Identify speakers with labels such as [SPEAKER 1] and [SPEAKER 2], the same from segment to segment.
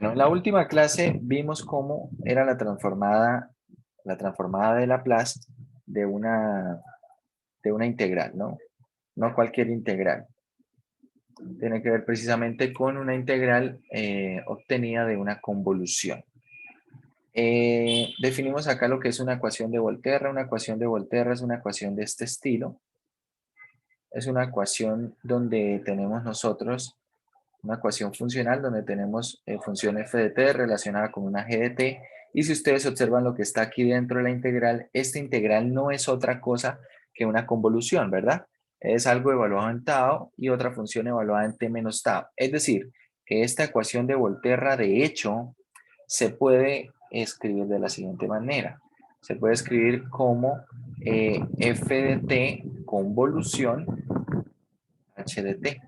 [SPEAKER 1] Bueno, en la última clase vimos cómo era la transformada de Laplace de una integral, ¿no? No cualquier integral. Tiene que ver precisamente con una integral obtenida de una convolución. Definimos acá lo que es una ecuación de Volterra. Una ecuación de Volterra es una ecuación de este estilo. Es una ecuación donde tenemos nosotros una ecuación funcional donde tenemos función f de t relacionada con una g de t. Y si ustedes observan lo que está aquí dentro de la integral, esta integral no es otra cosa que una convolución, ¿verdad? Es algo evaluado en tau y otra función evaluada en t menos tau. Es decir, que esta ecuación de Volterra, de hecho, se puede escribir de la siguiente manera. Se puede escribir como f de t convolución h de t.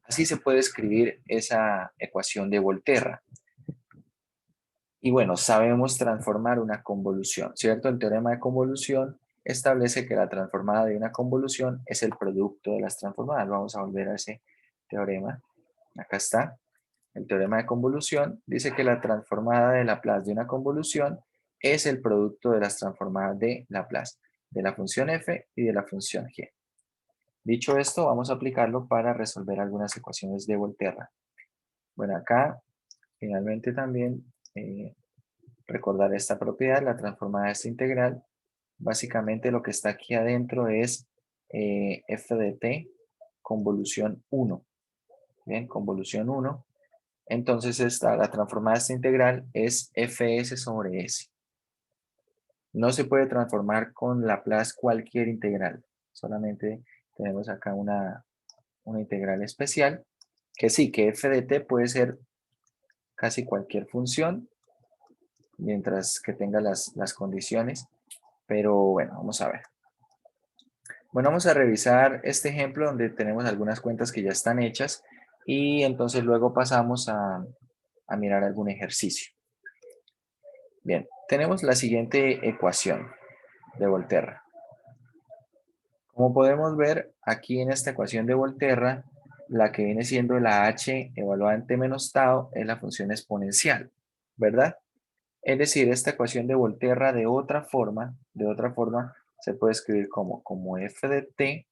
[SPEAKER 1] Así se puede escribir esa ecuación de Volterra. Y bueno, sabemos transformar una convolución, ¿cierto? El teorema de convolución establece que la transformada de una convolución es el producto de las transformadas. Vamos a volver a ese teorema. Acá está. El teorema de convolución dice que la transformada de Laplace de una convolución es el producto de las transformadas de Laplace, de la función f y de la función g. Dicho esto, vamos a aplicarlo para resolver algunas ecuaciones de Volterra. Bueno, acá finalmente también recordar esta propiedad, la transformada de esta integral. Básicamente lo que está aquí adentro es f de t convolución 1. Bien, convolución 1. Entonces la transformada de esta integral es fs sobre s. No se puede transformar con Laplace cualquier integral. Solamente tenemos acá una integral especial que sí, que f de t puede ser casi cualquier función mientras que tenga las condiciones. Pero bueno, vamos a ver. Bueno, vamos a revisar este ejemplo donde tenemos algunas cuentas que ya están hechas y entonces luego pasamos a mirar algún ejercicio. Bien, tenemos la siguiente ecuación de Volterra. Como podemos ver aquí en esta ecuación de Volterra, la que viene siendo la h evaluada en t menos tau es la función exponencial, ¿verdad? Es decir, esta ecuación de Volterra de otra forma se puede escribir como f de t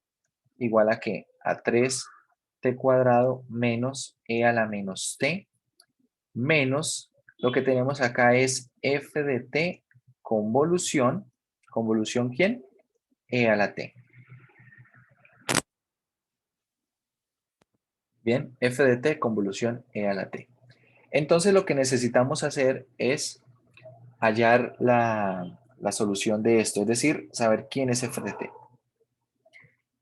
[SPEAKER 1] igual a qué? A 3t cuadrado menos e a la menos t menos lo que tenemos acá es f de t convolución. ¿Convolución quién? E a la t. Bien, f de t convolución e a la t. Entonces lo que necesitamos hacer es hallar la solución de esto, es decir, saber quién es f de t.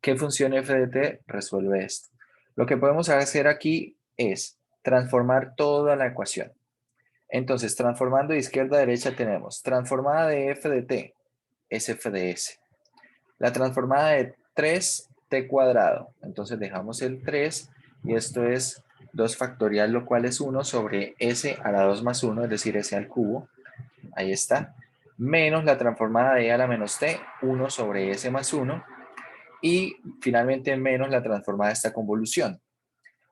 [SPEAKER 1] ¿Qué función f de t resuelve esto? Lo que podemos hacer aquí es transformar toda la ecuación. Entonces, transformando de izquierda a derecha tenemos transformada de f de t es f de s. La transformada de 3t cuadrado. Entonces dejamos el 3 y esto es 2 factorial, lo cual es 1 sobre s a la 2 más 1, es decir, s al cubo. Ahí está. Menos la transformada de e a la menos t, 1 sobre s más 1. Y finalmente menos la transformada de esta convolución.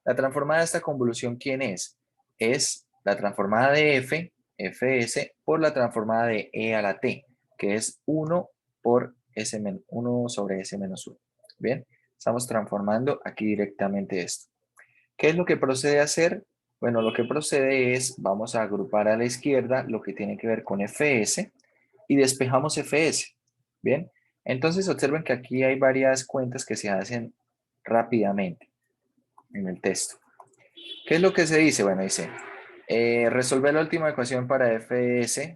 [SPEAKER 1] La transformada de esta convolución, ¿quién es? Es la transformada de f, fs, por la transformada de e a la t, que es 1 por s 1 sobre s menos 1. Bien, estamos transformando aquí directamente esto. ¿Qué es lo que procede a hacer? Bueno, lo que procede es, vamos a agrupar a la izquierda lo que tiene que ver con fs y despejamos fs. Bien, entonces observen que aquí hay varias cuentas que se hacen rápidamente en el texto. ¿Qué es lo que se dice? Bueno, dice, resolver la última ecuación para fs,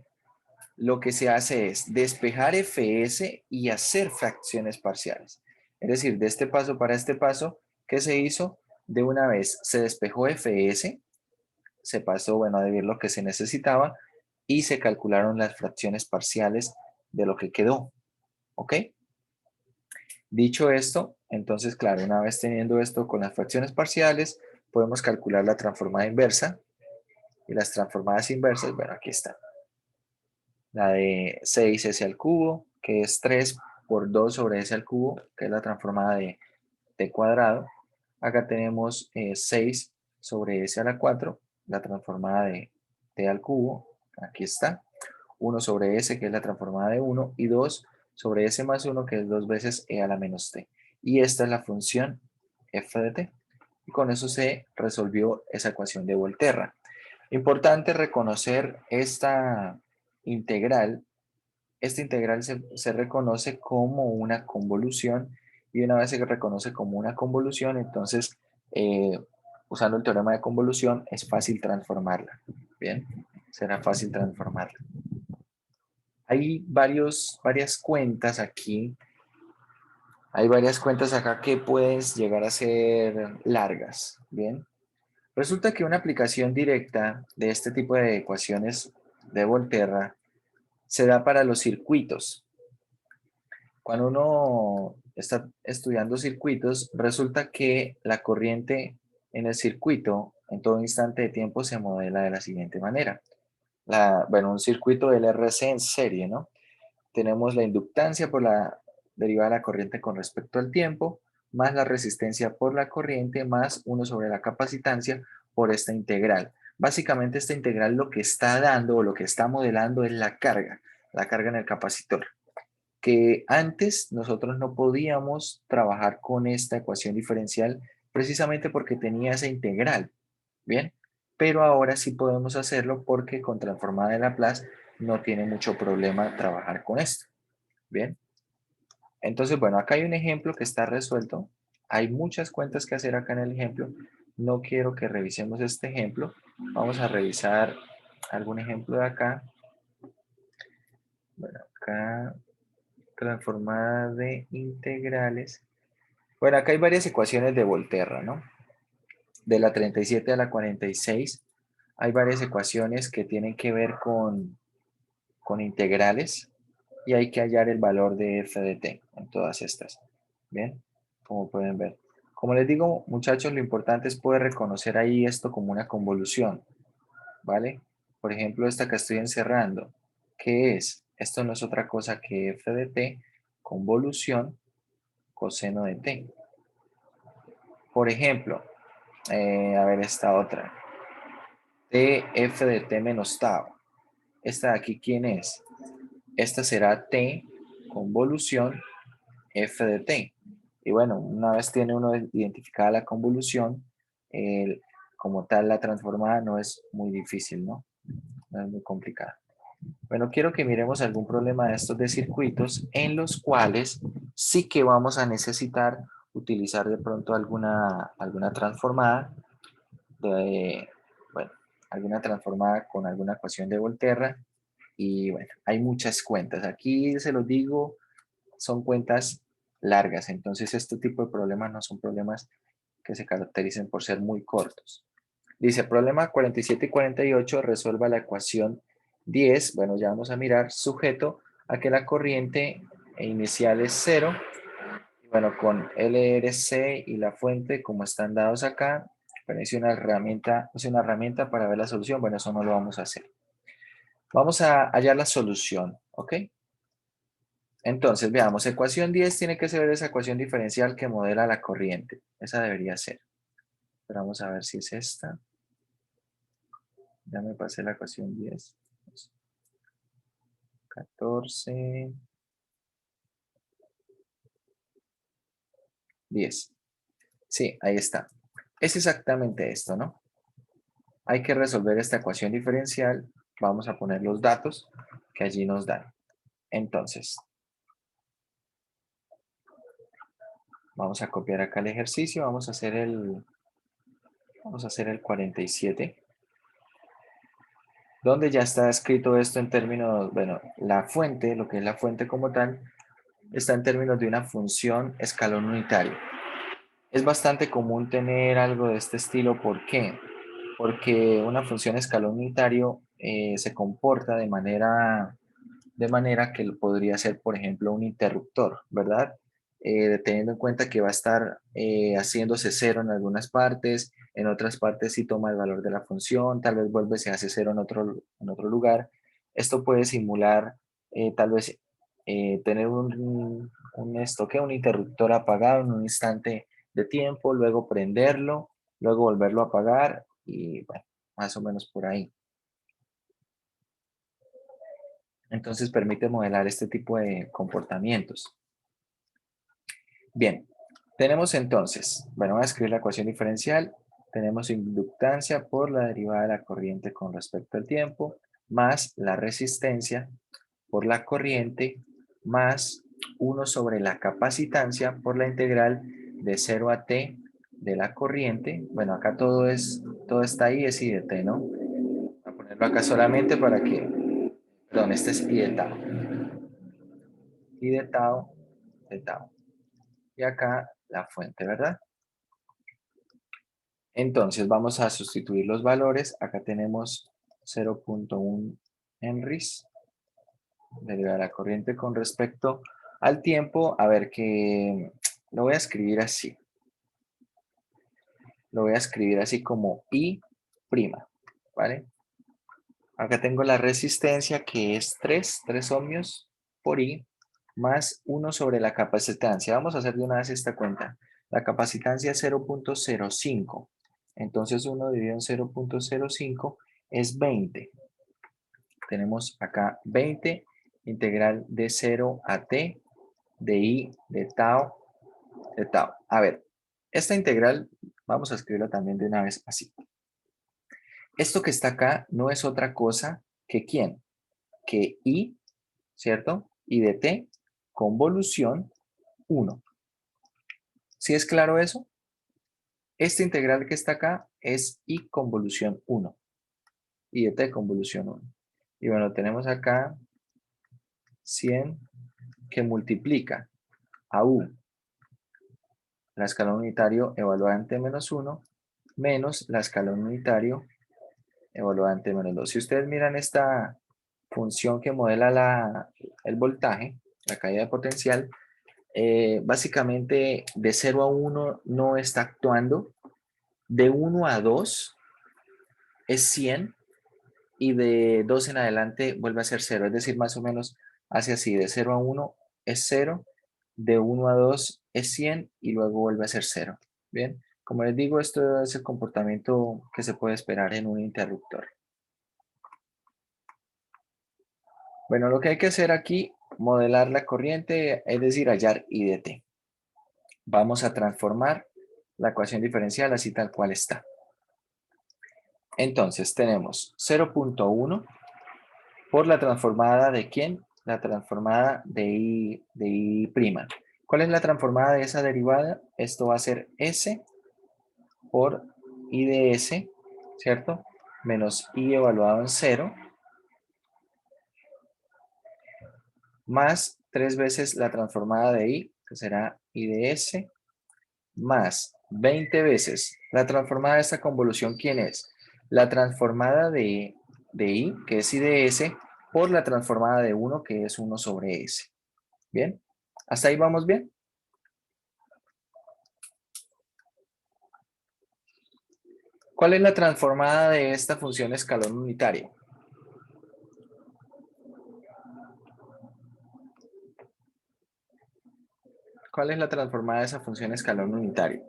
[SPEAKER 1] lo que se hace es despejar fs y hacer fracciones parciales. Es decir, de este paso para este paso, ¿qué se hizo? De una vez se despejó fs, se pasó, bueno, a dividir lo que se necesitaba y se calcularon las fracciones parciales de lo que quedó. ¿Ok? Dicho esto, entonces, claro, una vez teniendo esto con las fracciones parciales, podemos calcular la transformada inversa. Y las transformadas inversas, bueno, aquí está. La de 6s al cubo, que es 3 por 2 sobre s al cubo, que es la transformada de t cuadrado. Acá tenemos 6 sobre s a la 4, la transformada de t al cubo, aquí está, 1 sobre s, que es la transformada de 1, y 2 sobre s más 1, que es 2 veces e a la menos t. Y esta es la función f de t. Y con eso se resolvió esa ecuación de Volterra. Importante reconocer esta integral. Esta integral se reconoce como una convolución, y una vez se reconoce como una convolución, entonces usando el teorema de convolución es fácil transformarla. Bien, será fácil transformarla. Hay varias cuentas aquí. Hay varias cuentas acá que pueden llegar a ser largas. Bien, resulta que una aplicación directa de este tipo de ecuaciones de Volterra se da para los circuitos. Cuando uno está estudiando circuitos, resulta que la corriente en el circuito en todo instante de tiempo se modela de la siguiente manera. Bueno, un circuito del RC en serie, ¿no? Tenemos la inductancia por la derivada de la corriente con respecto al tiempo, más la resistencia por la corriente, más 1 sobre la capacitancia por esta integral. Básicamente esta integral lo que está dando o lo que está modelando es la carga en el capacitor, que antes nosotros no podíamos trabajar con esta ecuación diferencial precisamente porque tenía esa integral, ¿bien? Pero ahora sí podemos hacerlo porque con transformada de Laplace no tiene mucho problema trabajar con esto, ¿bien? Entonces, bueno, acá hay un ejemplo que está resuelto. Hay muchas cuentas que hacer acá en el ejemplo. No quiero que revisemos este ejemplo. Vamos a revisar algún ejemplo de acá. Bueno, acá transformada de integrales. Bueno, acá hay varias ecuaciones de Volterra, ¿no? De la 37 a la 46 hay varias ecuaciones que tienen que ver con integrales y hay que hallar el valor de f de t en todas estas. Bien, como pueden ver. Como les digo, muchachos, lo importante es poder reconocer ahí esto como una convolución, ¿vale? Por ejemplo, esta que estoy encerrando, ¿qué es? Esto no es otra cosa que f de t, convolución, coseno de t. Por ejemplo, a ver esta otra, f de t menos tau. Esta de aquí, ¿quién es? Esta será t convolución f de t. Y bueno, una vez tiene uno identificada la convolución, como tal la transformada no es muy difícil, ¿no? No es muy complicada. Bueno, quiero que miremos algún problema de estos de circuitos en los cuales sí que vamos a necesitar utilizar de pronto alguna transformada, bueno, alguna transformada con alguna ecuación de Volterra. Y bueno, hay muchas cuentas. Aquí se los digo, son cuentas largas, entonces este tipo de problemas no son problemas que se caractericen por ser muy cortos. Dice, problema 47 y 48, resuelva la ecuación 10. Bueno, ya vamos a mirar, sujeto a que la corriente inicial es 0. Y bueno, con LRC y la fuente, como están dados acá, bueno, es una herramienta para ver la solución. Bueno, eso no lo vamos a hacer. Vamos a hallar la solución, ¿ok? Entonces, veamos, ecuación 10 tiene que ser esa ecuación diferencial que modela la corriente. Esa debería ser. Pero vamos a ver si es esta. Ya me pasé la ecuación 10. 14. 10. Sí, ahí está. Es exactamente esto, ¿no? Hay que resolver esta ecuación diferencial. Vamos a poner los datos que allí nos dan. Entonces, vamos a copiar acá el ejercicio. Vamos a hacer el 47. Donde ya está escrito esto en términos, bueno, la fuente, lo que es la fuente como tal, está en términos de una función escalón unitario. Es bastante común tener algo de este estilo. ¿Por qué? Porque una función escalón unitario se comporta de manera que podría ser, por ejemplo, un interruptor, ¿verdad? Teniendo en cuenta que va a estar haciéndose cero en algunas partes, en otras partes sí toma el valor de la función, tal vez vuelve, se hace cero en otro lugar. Esto puede simular, tal vez, tener un interruptor apagado en un instante de tiempo, luego prenderlo, luego volverlo a apagar y, bueno, más o menos por ahí. Entonces permite modelar este tipo de comportamientos. Bien, tenemos entonces, bueno, voy a escribir la ecuación diferencial. Tenemos inductancia por la derivada de la corriente con respecto al tiempo, más la resistencia por la corriente, más 1 sobre la capacitancia por la integral de 0 a t de la corriente. Bueno, acá todo está ahí, es I de t, ¿no? Voy a ponerlo acá solamente para que, perdón, este es I de tau. I de tau, de tau. Y acá la fuente, ¿verdad? Entonces vamos a sustituir los valores. Acá tenemos 0.1 henries, derivada de la corriente con respecto al tiempo. A ver, que lo voy a escribir así. Lo voy a escribir así como I', ¿vale? Acá tengo la resistencia que es 3 ohmios por I, más 1 sobre la capacitancia. Vamos a hacer de una vez esta cuenta. La capacitancia es 0.05. Entonces 1 dividido en 0.05 es 20. Tenemos acá 20, integral de 0 a t, de I, de tau, de tau. A ver, esta integral vamos a escribirla también de una vez así. Esto que está acá no es otra cosa que ¿quién? Que I, ¿cierto? I de t, convolución 1. ¿Sí es claro eso? Esta integral que está acá es I convolución 1. I de t convolución 1. Y bueno, tenemos acá 100 que multiplica a U, la escalón unitario evaluada en t menos 1, menos la escalón unitario evaluada en t menos 2. Si ustedes miran esta función que modela el voltaje, la caída de potencial, básicamente de 0 a 1 no está actuando, de 1 a 2 es 100 y de 2 en adelante vuelve a ser 0, es decir, más o menos hace así, de 0 a 1 es 0, de 1 a 2 es 100 y luego vuelve a ser 0. Bien, como les digo, esto es el comportamiento que se puede esperar en un interruptor. Bueno, lo que hay que hacer aquí, modelar la corriente, es decir, hallar I de t. Vamos a transformar la ecuación diferencial así tal cual está. Entonces tenemos 0.1 por la transformada de ¿quién? La transformada de I'. ¿Cuál es la transformada de esa derivada? Esto va a ser S por I de S, ¿cierto? Menos I evaluado en 0, más 3 veces la transformada de I, que será I de S, más 20 veces la transformada de esta convolución, ¿quién es? La transformada de I, que es I de S, por la transformada de 1, que es 1 sobre S. ¿Bien? ¿Hasta ahí vamos bien? ¿Cuál es la transformada de esta función escalón unitario? ¿Cuál es la transformada de esa función escalón unitario?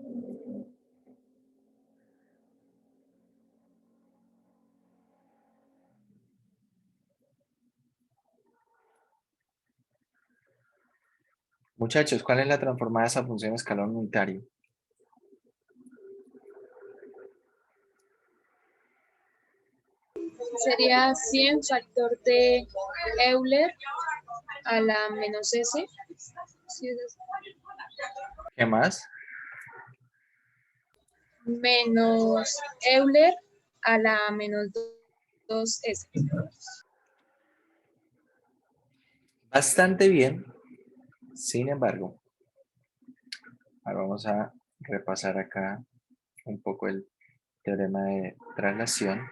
[SPEAKER 1] Muchachos, ¿cuál es la transformada de esa función escalón unitario?
[SPEAKER 2] Sería 100 factor de Euler a la menos S. ¿Sí es eso?
[SPEAKER 1] ¿Qué más?
[SPEAKER 2] Menos Euler a la menos 2S.
[SPEAKER 1] Bastante bien. Sin embargo, ahora vamos a repasar acá un poco el teorema de traslación.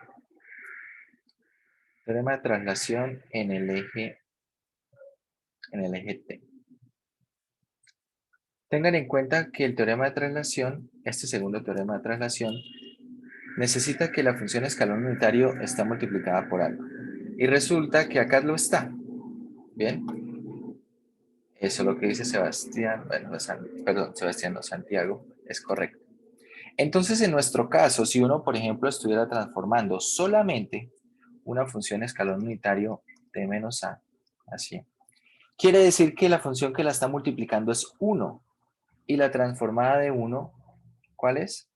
[SPEAKER 1] Teorema de traslación en el eje T. Tengan en cuenta que el teorema de traslación, este segundo teorema de traslación, necesita que la función escalón unitario está multiplicada por algo. Y resulta que acá lo está. Bien. Eso es lo que dice Sebastián, bueno, perdón, Sebastián, no, Santiago, es correcto. Entonces, en nuestro caso, si uno, por ejemplo, estuviera transformando solamente una función escalón unitario t menos a así. Quiere decir que la función que la está multiplicando es 1. Y la transformada de 1, ¿cuál es?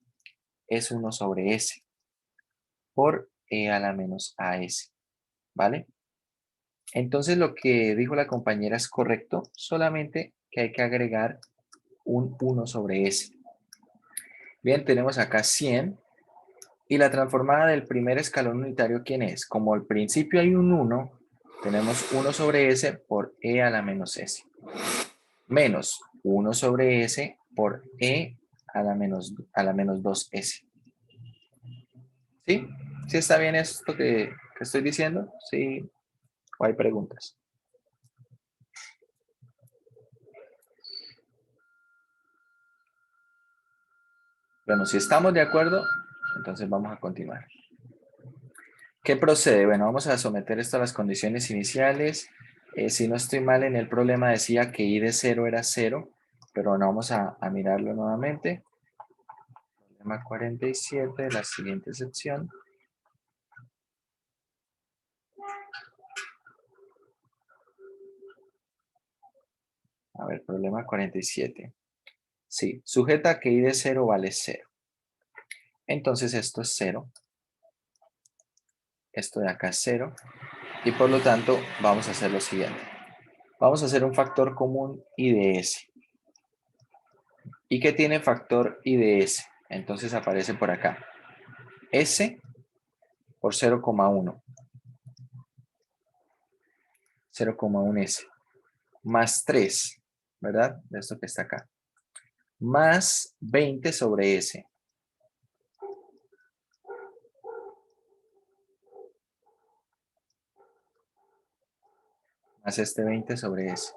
[SPEAKER 1] Es 1 sobre s por e a la menos as, ¿vale? Entonces lo que dijo la compañera es correcto, solamente que hay que agregar un 1 sobre s. Bien, tenemos acá 100. Y la transformada del primer escalón unitario, ¿quién es? Como al principio hay un 1, tenemos 1 sobre s por e a la menos s. Menos 1 sobre s por e a la menos 2s. ¿Sí? ¿Sí está bien esto que estoy diciendo? ¿Sí? ¿O hay preguntas? Bueno, si estamos de acuerdo, entonces vamos a continuar. ¿Qué procede? Bueno, vamos a someter esto a las condiciones iniciales. Si no estoy mal, en el problema decía que i de 0 era 0, pero bueno, vamos a mirarlo nuevamente. Problema 47, la siguiente sección. A ver, problema 47. Sí, sujeta que i de 0 vale 0. Entonces esto es 0. Esto de acá es 0. Y por lo tanto, vamos a hacer lo siguiente. Vamos a hacer un factor común i de s. ¿Y qué tiene factor i de s? Entonces aparece por acá. S por 0,1. 0,1s. Más 3, ¿verdad? De esto que está acá. Más 20 sobre s. Más este 20 sobre s.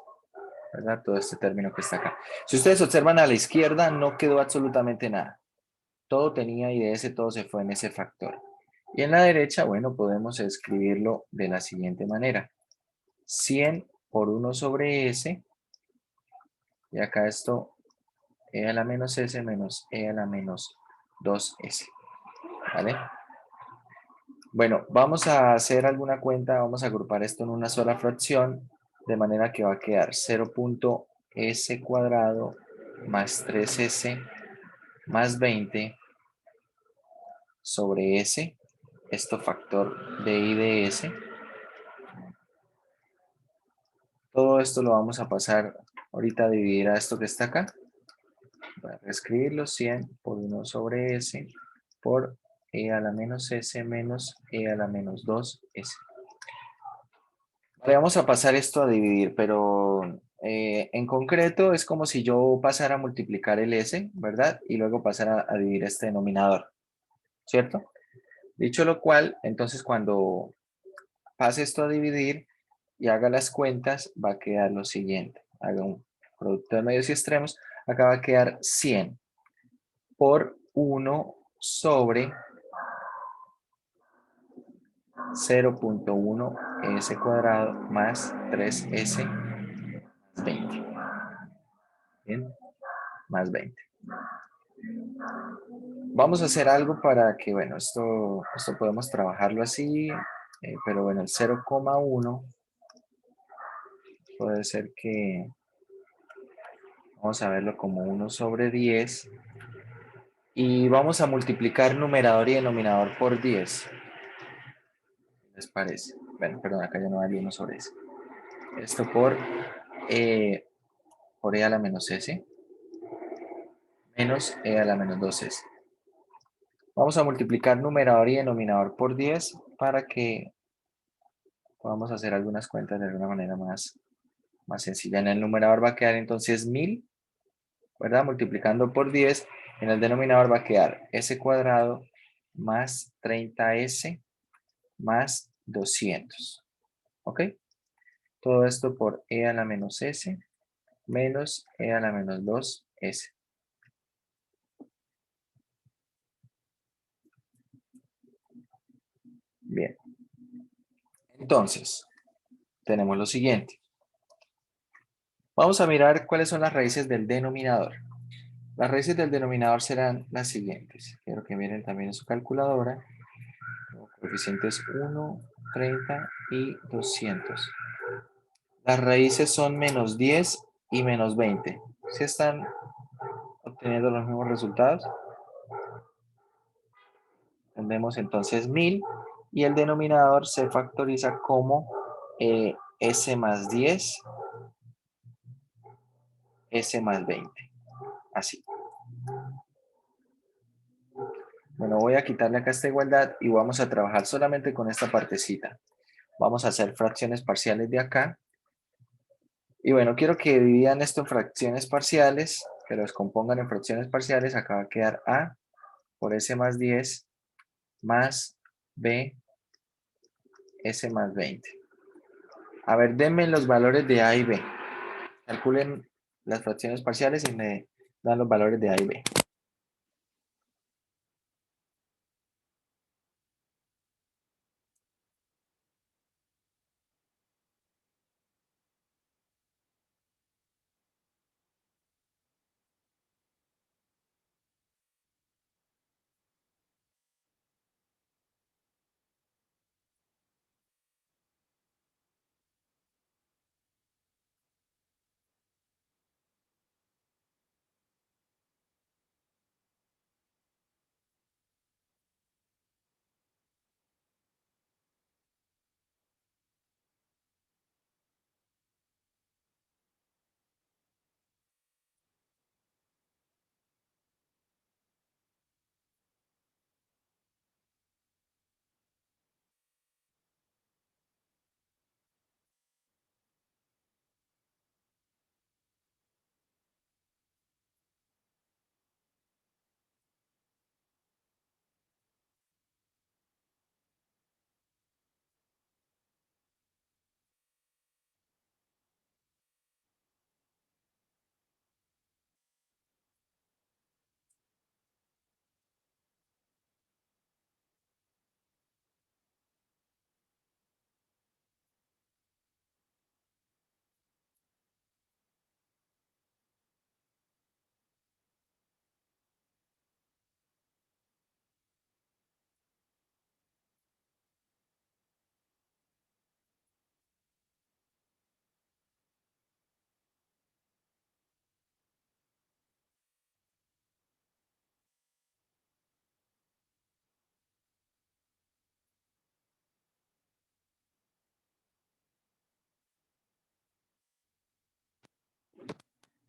[SPEAKER 1] ¿Verdad? Todo este término que está acá. Si ustedes observan a la izquierda, no quedó absolutamente nada. Todo tenía i de s, todo se fue en ese factor. Y en la derecha, bueno, podemos escribirlo de la siguiente manera. 100 por 1 sobre s. Y acá esto, e a la menos s menos e a la menos 2s. ¿Vale? Bueno, vamos a hacer alguna cuenta, vamos a agrupar esto en una sola fracción, de manera que va a quedar 0.s cuadrado más 3s más 20 sobre s, esto factor de i de s. Todo esto lo vamos a pasar ahorita a dividir a esto que está acá. Voy a reescribirlo, 100 por 1 sobre s por e a la menos s menos e a la menos 2s. Le vamos a pasar esto a dividir, pero en concreto es como si yo pasara a multiplicar el s, ¿verdad? Y luego pasara a dividir este denominador, ¿cierto? Dicho lo cual, entonces cuando pase esto a dividir y haga las cuentas, va a quedar lo siguiente. Haga un producto de medios y extremos. Acá va a quedar 100 por 1 sobre 0.1 s cuadrado más 3s más 20. Bien, más 20. Vamos a hacer algo para que, bueno, esto podemos trabajarlo así, pero bueno, el 0,1 puede ser que, vamos a verlo como 1 sobre 10, y vamos a multiplicar numerador y denominador por 10. ¿Qué les parece? Bueno, perdón, acá ya no hay 1 sobre 10. Esto por e a la menos s menos e a la menos 2s. Vamos a multiplicar numerador y denominador por 10 para que podamos hacer algunas cuentas de alguna manera más sencilla. En el numerador va a quedar entonces 1000, ¿verdad? Multiplicando por 10. En el denominador va a quedar s cuadrado más 30s más 200. ¿Ok? Todo esto por e a la menos s menos e a la menos 2s. Bien. Entonces, tenemos lo siguiente. Vamos a mirar cuáles son las raíces del denominador. Las raíces del denominador serán las siguientes. Quiero que miren también en su calculadora. Coeficientes 1, 30 y 200. Las raíces son menos 10 y menos 20. ¿Sí están obteniendo los mismos resultados? Tendremos entonces 1000 y el denominador se factoriza como s más 10, s más 20. Así. Bueno, voy a quitarle acá esta igualdad y vamos a trabajar solamente con esta partecita. Vamos a hacer fracciones parciales de acá. Y bueno, quiero que dividan esto en fracciones parciales, que los compongan en fracciones parciales. Acá va a quedar a por s más 10 más b s más 20. A ver, denme los valores de a y b. Calculen las fracciones parciales y me dan los valores de a y b.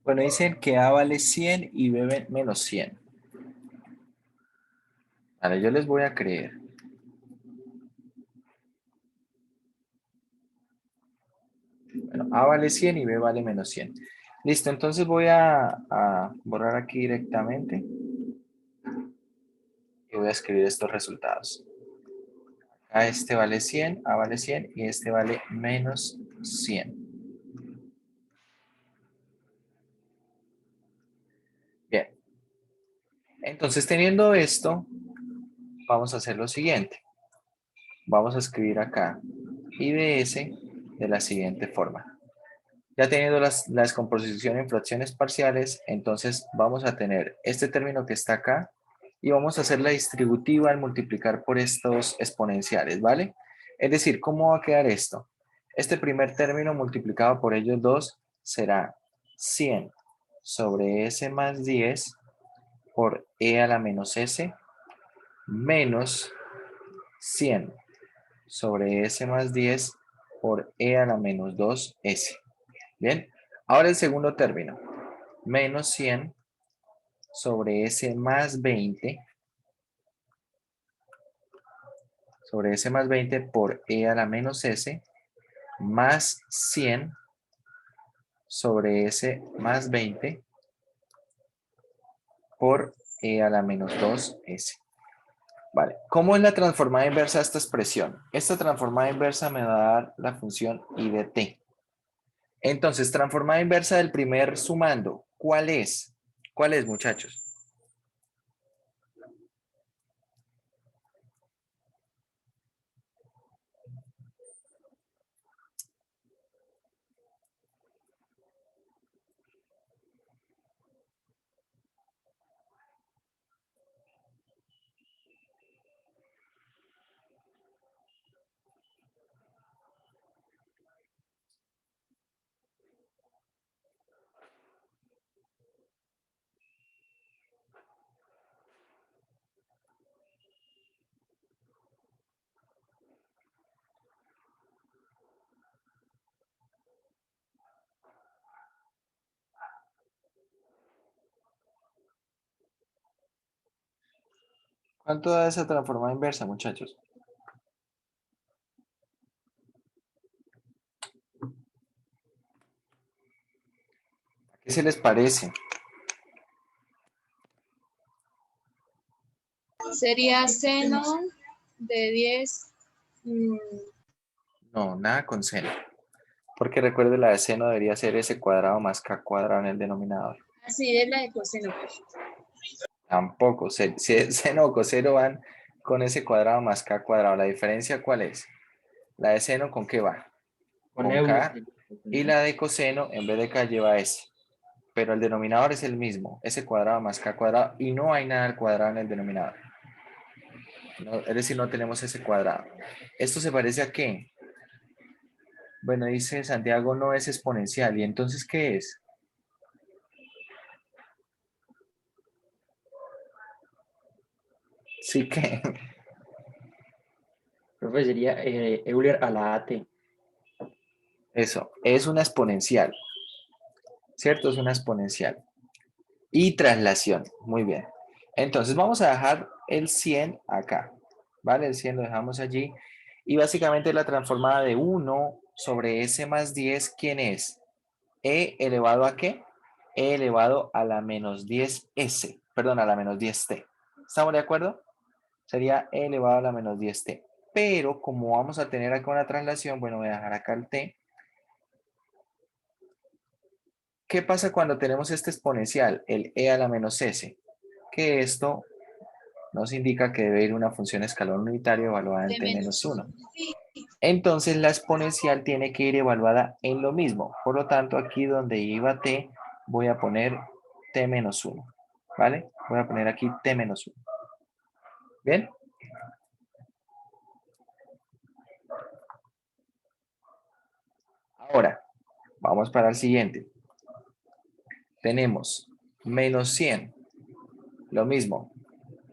[SPEAKER 1] Bueno, dicen que a vale 100 y b menos 100. Vale, yo les voy a creer. Bueno, a vale 100 y b vale menos 100. Listo, entonces voy a borrar aquí directamente y voy a escribir estos resultados. A este vale 100, a vale 100 y este vale menos 100. Bien, entonces teniendo esto, vamos a hacer lo siguiente. Vamos a escribir acá IDS de la siguiente forma. Ya teniendo la descomposición en fracciones parciales, entonces vamos a tener este término que está acá y vamos a hacer la distributiva al multiplicar por estos exponenciales, ¿vale? Es decir, ¿cómo va a quedar esto? Este primer término multiplicado por ellos dos será 100 sobre s más 10 por e a la menos s menos 100 sobre s más 10 por e a la menos 2s. Bien, ahora el segundo término, menos 100 sobre s más 20 por e a la menos s más 100 sobre s más 20 por e a la menos 2s. Vale, ¿cómo es la transformada inversa de esta expresión? Esta transformada inversa me va a dar la función I de t. Entonces, transformada inversa del primer sumando, ¿cuál es? ¿Cuál es, muchachos? ¿Cuánto da esa transformada inversa, muchachos? ¿Qué se les parece?
[SPEAKER 2] Sería seno de 10.
[SPEAKER 1] No, nada con seno. Porque recuerde, la de seno debería ser s cuadrado más k cuadrado en el denominador.
[SPEAKER 2] Así es la de coseno.
[SPEAKER 1] Tampoco. Si es seno o coseno van con s cuadrado más k cuadrado. ¿La diferencia cuál es? La de seno, ¿con qué va?
[SPEAKER 3] Con
[SPEAKER 1] Con
[SPEAKER 3] Euler.
[SPEAKER 1] k. Y la de coseno, en vez de k, lleva s. Pero el denominador es el mismo. S cuadrado más k cuadrado. Y no hay nada al cuadrado en el denominador. No, es decir, no tenemos s cuadrado. ¿Esto se parece a qué? Bueno, dice Santiago no es exponencial. ¿Y entonces qué es? Sí que.
[SPEAKER 3] Profe, sería Euler a la AT.
[SPEAKER 1] Eso, es una exponencial. ¿Cierto? Es una exponencial. Y traslación. Muy bien. Entonces vamos a dejar el 100 acá. ¿Vale? El 100 lo dejamos allí. Y básicamente la transformada de 1 sobre s más 10, ¿quién es? E elevado a qué? E elevado a la menos 10s. Perdón, a la menos 10t. ¿Estamos de acuerdo? Sería e elevado a la menos 10t. Pero como vamos a tener acá una traslación, bueno, voy a dejar acá el t. ¿Qué pasa cuando tenemos este exponencial, el e a la menos s? Que esto nos indica que debe ir una función escalón unitario evaluada en
[SPEAKER 2] De
[SPEAKER 1] t menos
[SPEAKER 2] menos
[SPEAKER 1] 1.
[SPEAKER 2] 1.
[SPEAKER 1] Entonces la exponencial tiene que ir evaluada en lo mismo. Por lo tanto, aquí donde iba t, voy a poner t menos 1. ¿Vale? Voy a poner aquí t menos 1. ¿Bien? Ahora, vamos para el siguiente. Tenemos menos 100. Lo mismo.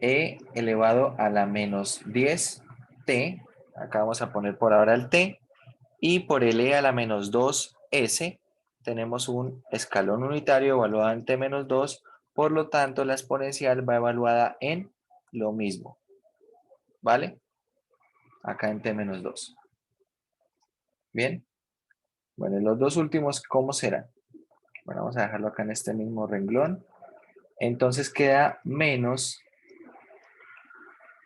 [SPEAKER 1] E elevado a la menos 10t. Acá vamos a poner por ahora el t. Y por el e a la menos 2s tenemos un escalón unitario evaluado en t menos 2. Por lo tanto, la exponencial va evaluada en lo mismo. ¿Vale? Acá en t menos 2. ¿Bien? Bueno, y los dos últimos, ¿cómo serán? Bueno, vamos a dejarlo acá en este mismo renglón. Entonces queda menos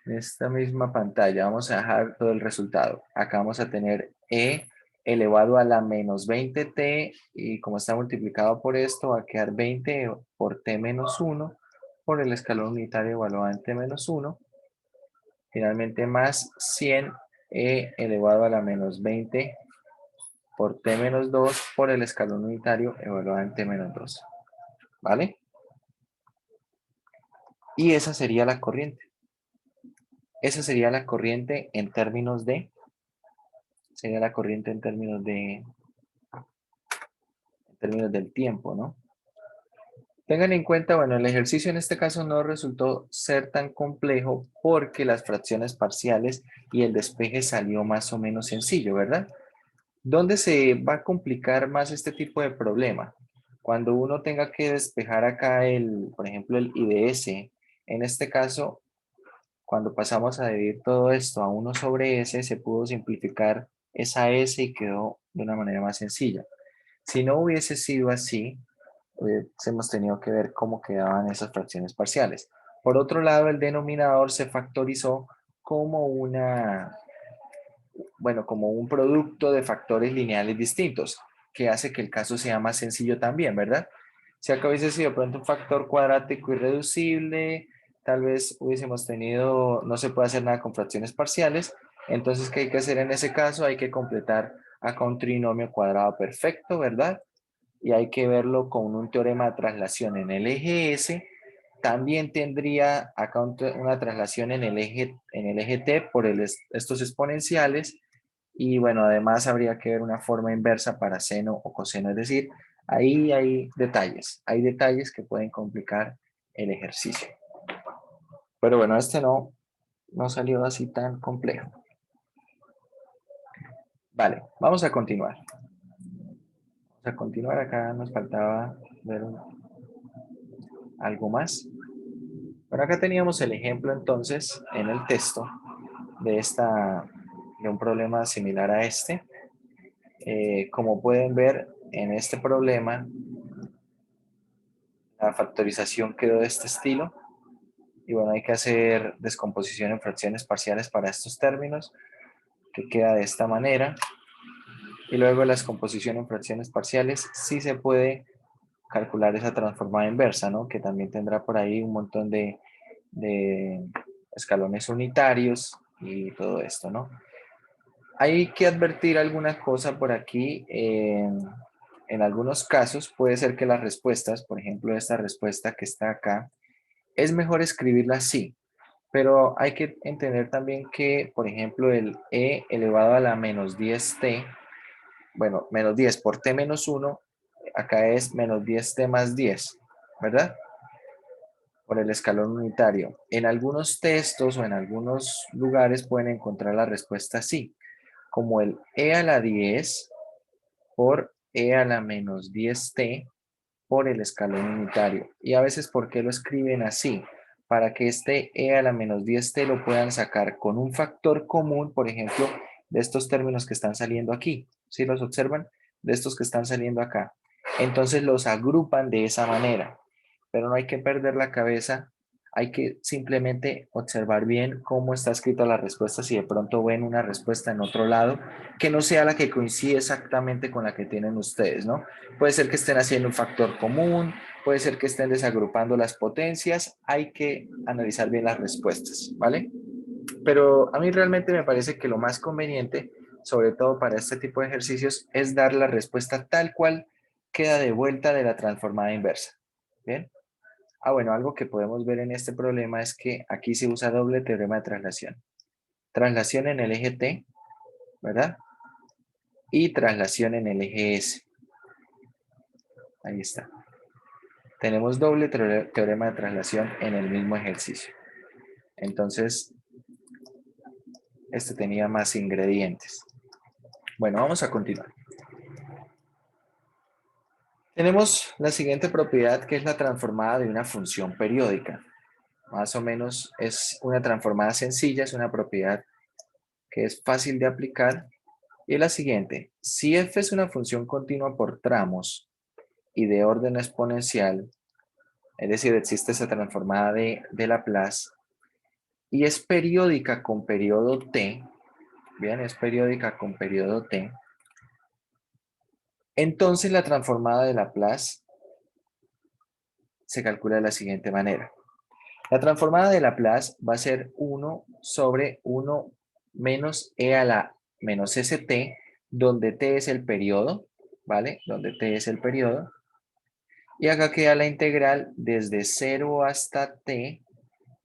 [SPEAKER 1] en esta misma pantalla. Vamos a dejar todo el resultado. Acá vamos a tener e elevado a la menos 20t y como está multiplicado por esto va a quedar 20 por t menos 1 por el escalón unitario evaluado en t menos 1. Finalmente más 100 e elevado a la menos 20 por t menos 2 por el escalón unitario evaluado en t menos 2. ¿Vale? Y esa sería la corriente. Esa sería la corriente en términos de, sería la corriente en términos del tiempo, ¿no? Tengan en cuenta, bueno, el ejercicio en este caso no resultó ser tan complejo porque las fracciones parciales y el despeje salió más o menos sencillo, ¿verdad? ¿Dónde se va a complicar más este tipo de problema? Cuando uno tenga que despejar acá por ejemplo, el IDS. En este caso, cuando pasamos a dividir todo esto a 1 sobre S, se pudo simplificar esa S y quedó de una manera más sencilla. Si no hubiese sido así, hemos tenido que ver cómo quedaban esas fracciones parciales. Por otro lado, el denominador se factorizó como como un producto de factores lineales distintos, que hace que el caso sea más sencillo también, ¿verdad? Si acá hubiese sido de pronto un factor cuadrático irreducible, tal vez hubiésemos tenido, no se puede hacer nada con fracciones parciales, entonces, ¿qué hay que hacer en ese caso? Hay que completar acá un trinomio cuadrado perfecto, ¿verdad? Y hay que verlo con un teorema de traslación en el eje S. También tendría acá una traslación en el eje T por estos exponenciales. Y bueno, además habría que ver una forma inversa para seno o coseno. Es decir, ahí hay detalles que pueden complicar el ejercicio. Pero bueno, este no salió así tan complejo. Vale, vamos a continuar. Vamos a continuar, acá nos faltaba ver algo más. Bueno, acá teníamos el ejemplo entonces en el texto de, de un problema similar a este. Como pueden ver en este problema, la factorización quedó de este estilo. Y bueno, hay que hacer descomposición en fracciones parciales para estos términos, que queda de esta manera. Y luego la descomposición en fracciones parciales sí se puede calcular esa transformada inversa, ¿no? Que también tendrá por ahí un montón de escalones unitarios y todo esto, ¿no? Hay que advertir alguna cosa por aquí. En algunos casos puede ser que las respuestas, por ejemplo, esta respuesta que está acá, es mejor escribirla así. Pero hay que entender también que, por ejemplo, el e elevado a la menos 10t, bueno, menos 10 por t menos 1, acá es menos 10t más 10, ¿verdad? Por el escalón unitario. En algunos textos o en algunos lugares pueden encontrar la respuesta así, como el e a la 10 por e a la menos 10t por el escalón unitario. Y a veces, ¿por qué lo escriben así? Para que este e a la menos 10t lo puedan sacar con un factor común, por ejemplo, de estos términos que están saliendo aquí. ¿Sí los observan? De estos que están saliendo acá. Entonces los agrupan de esa manera. Pero no hay que perder la cabeza. Hay que simplemente observar bien cómo está escrita la respuesta. Si de pronto ven una respuesta en otro lado, que no sea la que coincide exactamente con la que tienen ustedes, ¿no? Puede ser que estén haciendo un factor común, puede ser que estén desagrupando las potencias, hay que analizar bien las respuestas, ¿vale? Pero a mí realmente me parece que lo más conveniente, sobre todo para este tipo de ejercicios, es dar la respuesta tal cual queda de vuelta de la transformada inversa, ¿bien? Ah, bueno, algo que podemos ver en este problema es que aquí se usa doble teorema de traslación. Traslación en el eje T, ¿verdad? Y traslación en el eje S. Ahí está. Tenemos doble teorema de traslación en el mismo ejercicio. Entonces, este tenía más ingredientes. Bueno, vamos a continuar. Tenemos la siguiente propiedad, que es la transformada de una función periódica. Más o menos es una transformada sencilla, es una propiedad que es fácil de aplicar. Y es la siguiente: si f es una función continua por tramos y de orden exponencial, es decir, existe esa transformada de Laplace, y es periódica con periodo t, bien, es periódica con periodo t, entonces la transformada de Laplace se calcula de la siguiente manera. La transformada de Laplace va a ser 1 sobre 1 menos e a la menos st, donde t es el periodo, ¿vale? Donde t es el periodo. Y acá queda la integral desde 0 hasta t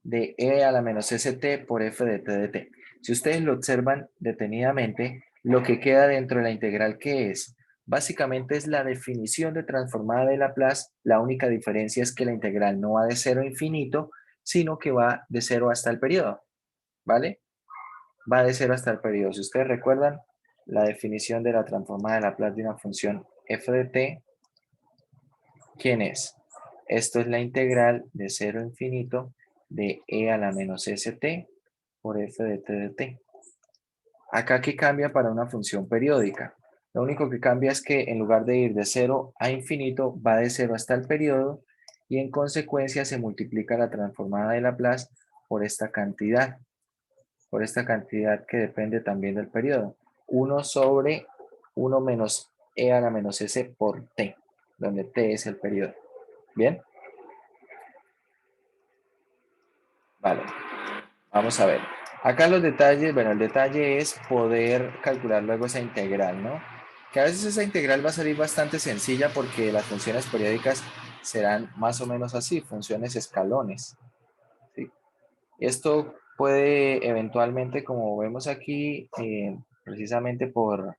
[SPEAKER 1] de e a la menos st por f de t de t. Si ustedes lo observan detenidamente, lo que queda dentro de la integral, ¿qué es? Básicamente es la definición de transformada de Laplace. La única diferencia es que la integral no va de 0 a infinito, sino que va de 0 hasta el periodo, ¿vale? Va de 0 hasta el periodo. Si ustedes recuerdan, la definición de la transformada de Laplace de una función f de t, ¿quién es? Esto es la integral de 0 a infinito de e a la menos st por f de t de t. Acá, ¿qué cambia para una función periódica? Lo único que cambia es que en lugar de ir de 0 a infinito, va de 0 hasta el periodo y en consecuencia se multiplica la transformada de Laplace por esta cantidad que depende también del periodo. 1 sobre 1 menos e a la menos s por t, donde t es el periodo. ¿Bien? Vale, vamos a ver. Acá los detalles, bueno, el detalle es poder calcular luego esa integral, ¿no? Que a veces esa integral va a salir bastante sencilla porque las funciones periódicas serán más o menos así, funciones escalones, ¿sí? Esto puede eventualmente, como vemos aquí, precisamente por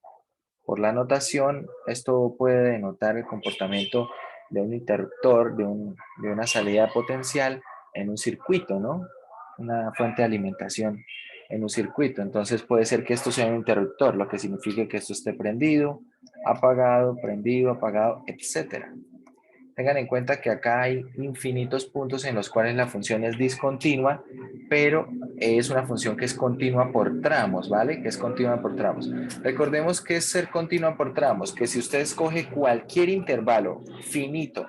[SPEAKER 1] la notación, esto puede denotar el comportamiento de un interruptor, de una salida potencial en un circuito, ¿no? Una fuente de alimentación en un circuito. Entonces puede ser que esto sea un interruptor, lo que significa que esto esté prendido, apagado, etc. Tengan en cuenta que acá hay infinitos puntos en los cuales la función es discontinua, pero es una función que es continua por tramos, ¿vale? Que es continua por tramos. Recordemos que es ser continua por tramos, que si usted escoge cualquier intervalo finito,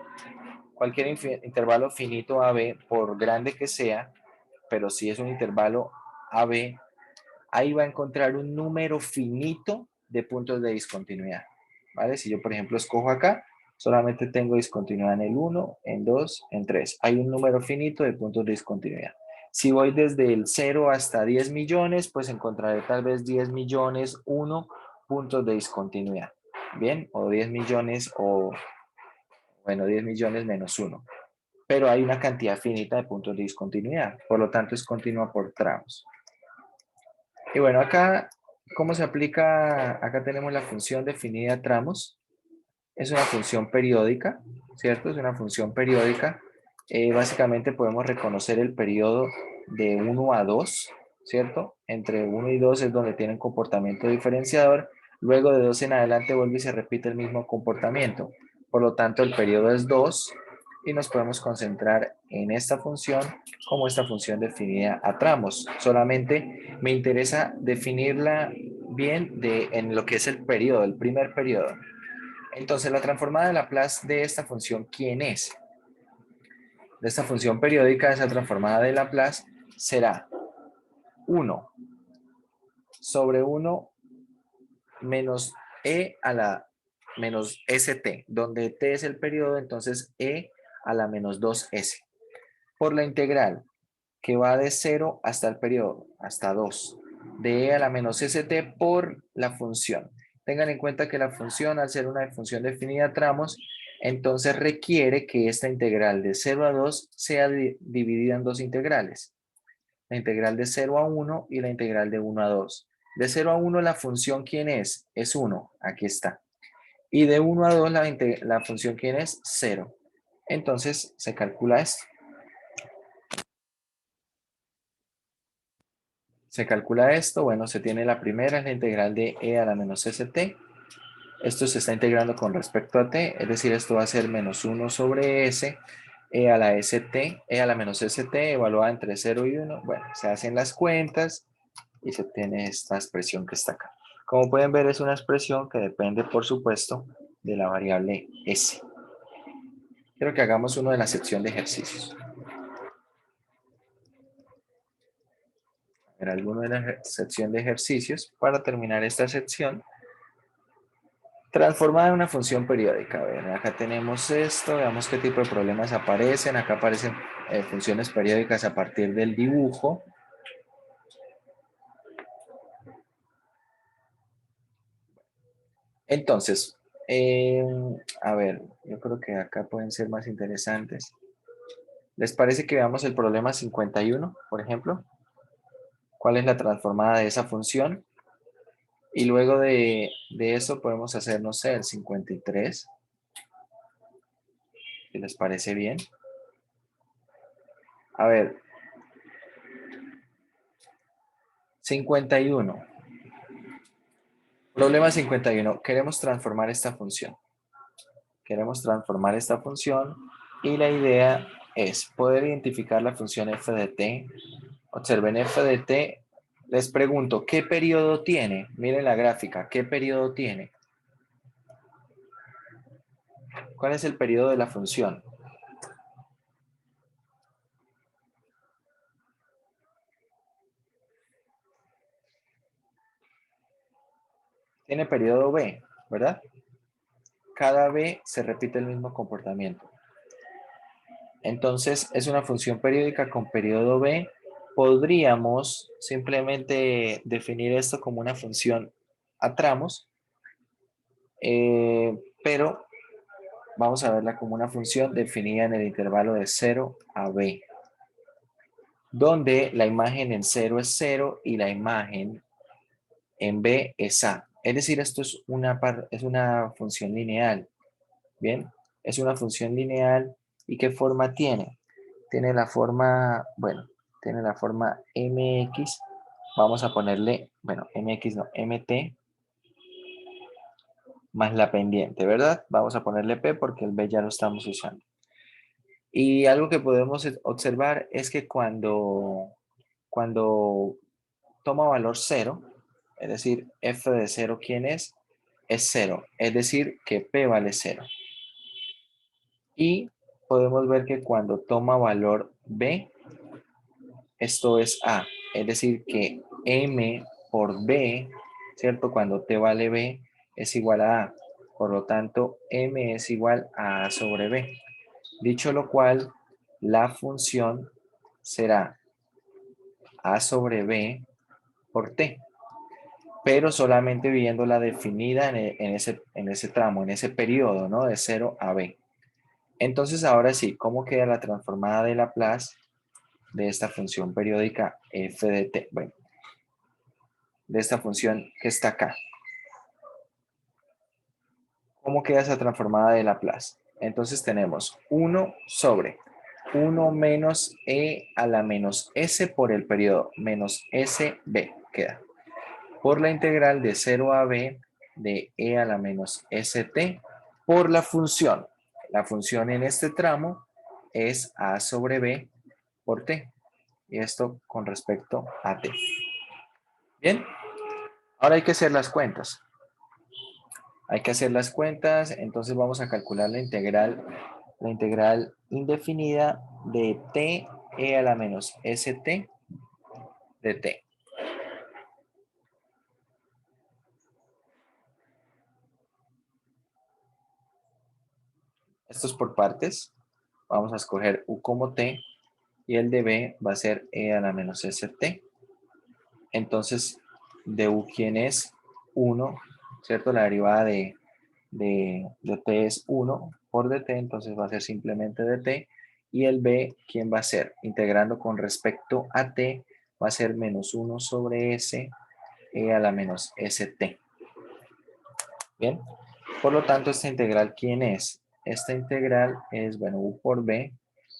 [SPEAKER 1] cualquier intervalo finito AB, por grande que sea, pero si es un intervalo AB, ahí va a encontrar un número finito de puntos de discontinuidad, ¿vale? Si yo, por ejemplo, escojo acá, solamente tengo discontinuidad en el 1, en 2, en 3. Hay un número finito de puntos de discontinuidad. Si voy desde el 0 hasta 10 millones, pues encontraré tal vez 10 millones, 1 puntos de discontinuidad. Bien, o 10 millones o, bueno, 10 millones menos 1. Pero hay una cantidad finita de puntos de discontinuidad. Por lo tanto, es continua por tramos. Y bueno, acá, ¿cómo se aplica? Acá tenemos la función definida a tramos. Es una función periódica, ¿cierto? Es una función periódica. Básicamente podemos reconocer el periodo de 1 a 2, ¿cierto? Entre 1 y 2 es donde tienen comportamiento diferenciador. Luego de 2 en adelante vuelve y se repite el mismo comportamiento. Por lo tanto, el periodo es 2 y nos podemos concentrar en esta función como esta función definida a tramos. Solamente me interesa definirla bien en lo que es el periodo, el primer periodo. Entonces, la transformada de Laplace de esta función, ¿quién es? De esta función periódica, esa transformada de Laplace será 1 sobre 1 menos e a la menos st, donde t es el periodo, entonces e a la menos 2s, por la integral que va de 0 hasta el periodo, hasta 2, de e a la menos st por la función. Tengan en cuenta que la función, al ser una función definida a tramos, entonces requiere que esta integral de 0 a 2 sea dividida en dos integrales. La integral de 0 a 1 y la integral de 1 a 2. De 0 a 1 la función ¿quién es? Es 1, aquí está. Y de 1 a 2 la función ¿quién es? 0. Entonces se calcula esto. Se calcula esto, bueno, se tiene la primera, es la integral de e a la menos st. Esto se está integrando con respecto a t, es decir, esto va a ser menos 1 sobre s, e a la st, e a la menos st, evaluada entre 0 y 1. Bueno, se hacen las cuentas y se obtiene esta expresión que está acá. Como pueden ver, es una expresión que depende, por supuesto, de la variable s. Quiero que hagamos uno de la sección de ejercicios. Ver alguno de la sección de ejercicios para terminar esta sección. Transformada en una función periódica. A ver, acá tenemos esto, veamos qué tipo de problemas aparecen. Acá aparecen funciones periódicas a partir del dibujo. Entonces, a ver, yo creo que acá pueden ser más interesantes. ¿Les parece que veamos el problema 51, por ejemplo? ¿Cuál es la transformada de esa función? Y luego de eso podemos hacer, no sé, el 53. Si les parece bien. A ver. 51. Problema 51. Queremos transformar esta función. Queremos transformar esta función y la idea es poder identificar la función f de t. Observen f de t. Les pregunto, ¿qué periodo tiene? Miren la gráfica, ¿qué periodo tiene? ¿Cuál es el periodo de la función? Tiene periodo b, ¿verdad? Cada b se repite el mismo comportamiento. Entonces, es una función periódica con periodo b. Podríamos simplemente definir esto como una función a tramos, pero vamos a verla como una función definida en el intervalo de 0 a b, donde la imagen en 0 es 0 y la imagen en b es a. Es decir, esto es una función lineal. Bien, es una función lineal. ¿Y qué forma tiene? Tiene la forma, bueno, tiene la forma mx. Vamos a ponerle, bueno, mx no, mt. más la pendiente, ¿verdad? Vamos a ponerle P porque el B ya lo estamos usando. Y algo que podemos observar es que cuando toma valor 0, es decir, f de 0, ¿quién es? Es 0, es decir, que P vale 0. Y podemos ver que cuando toma valor B, esto es A, es decir, que M por B, ¿cierto? Cuando T vale B, es igual a A. Por lo tanto, M es igual a A sobre B. Dicho lo cual, la función será A sobre B por T, pero solamente viéndola definida en ese tramo, en ese periodo, ¿no? De 0 a B. Entonces, ahora sí, ¿cómo queda la transformada de Laplace de esta función periódica f de t? Bueno, de esta función que está acá. ¿Cómo queda esa transformada de Laplace? Entonces tenemos 1 sobre 1 menos e a la menos s por el periodo menos sb queda. Por la integral de 0 a b de e a la menos st por la función. La función en este tramo es a sobre b por t. Y esto con respecto a t. Bien, ahora hay que hacer las cuentas. Hay que hacer las cuentas, entonces vamos a calcular la integral indefinida de t e a la menos st de t. Esto es por partes. Vamos a escoger u como t y el de b va a ser e a la menos st. Entonces, de u, ¿quién es? 1, ¿cierto? La derivada de t es 1 por dt, entonces va a ser simplemente dt. Y el b, ¿quién va a ser? Integrando con respecto a t, va a ser menos 1 sobre s e a la menos st. Bien, por lo tanto, esta integral, ¿quién es? Esta integral es, bueno, u por b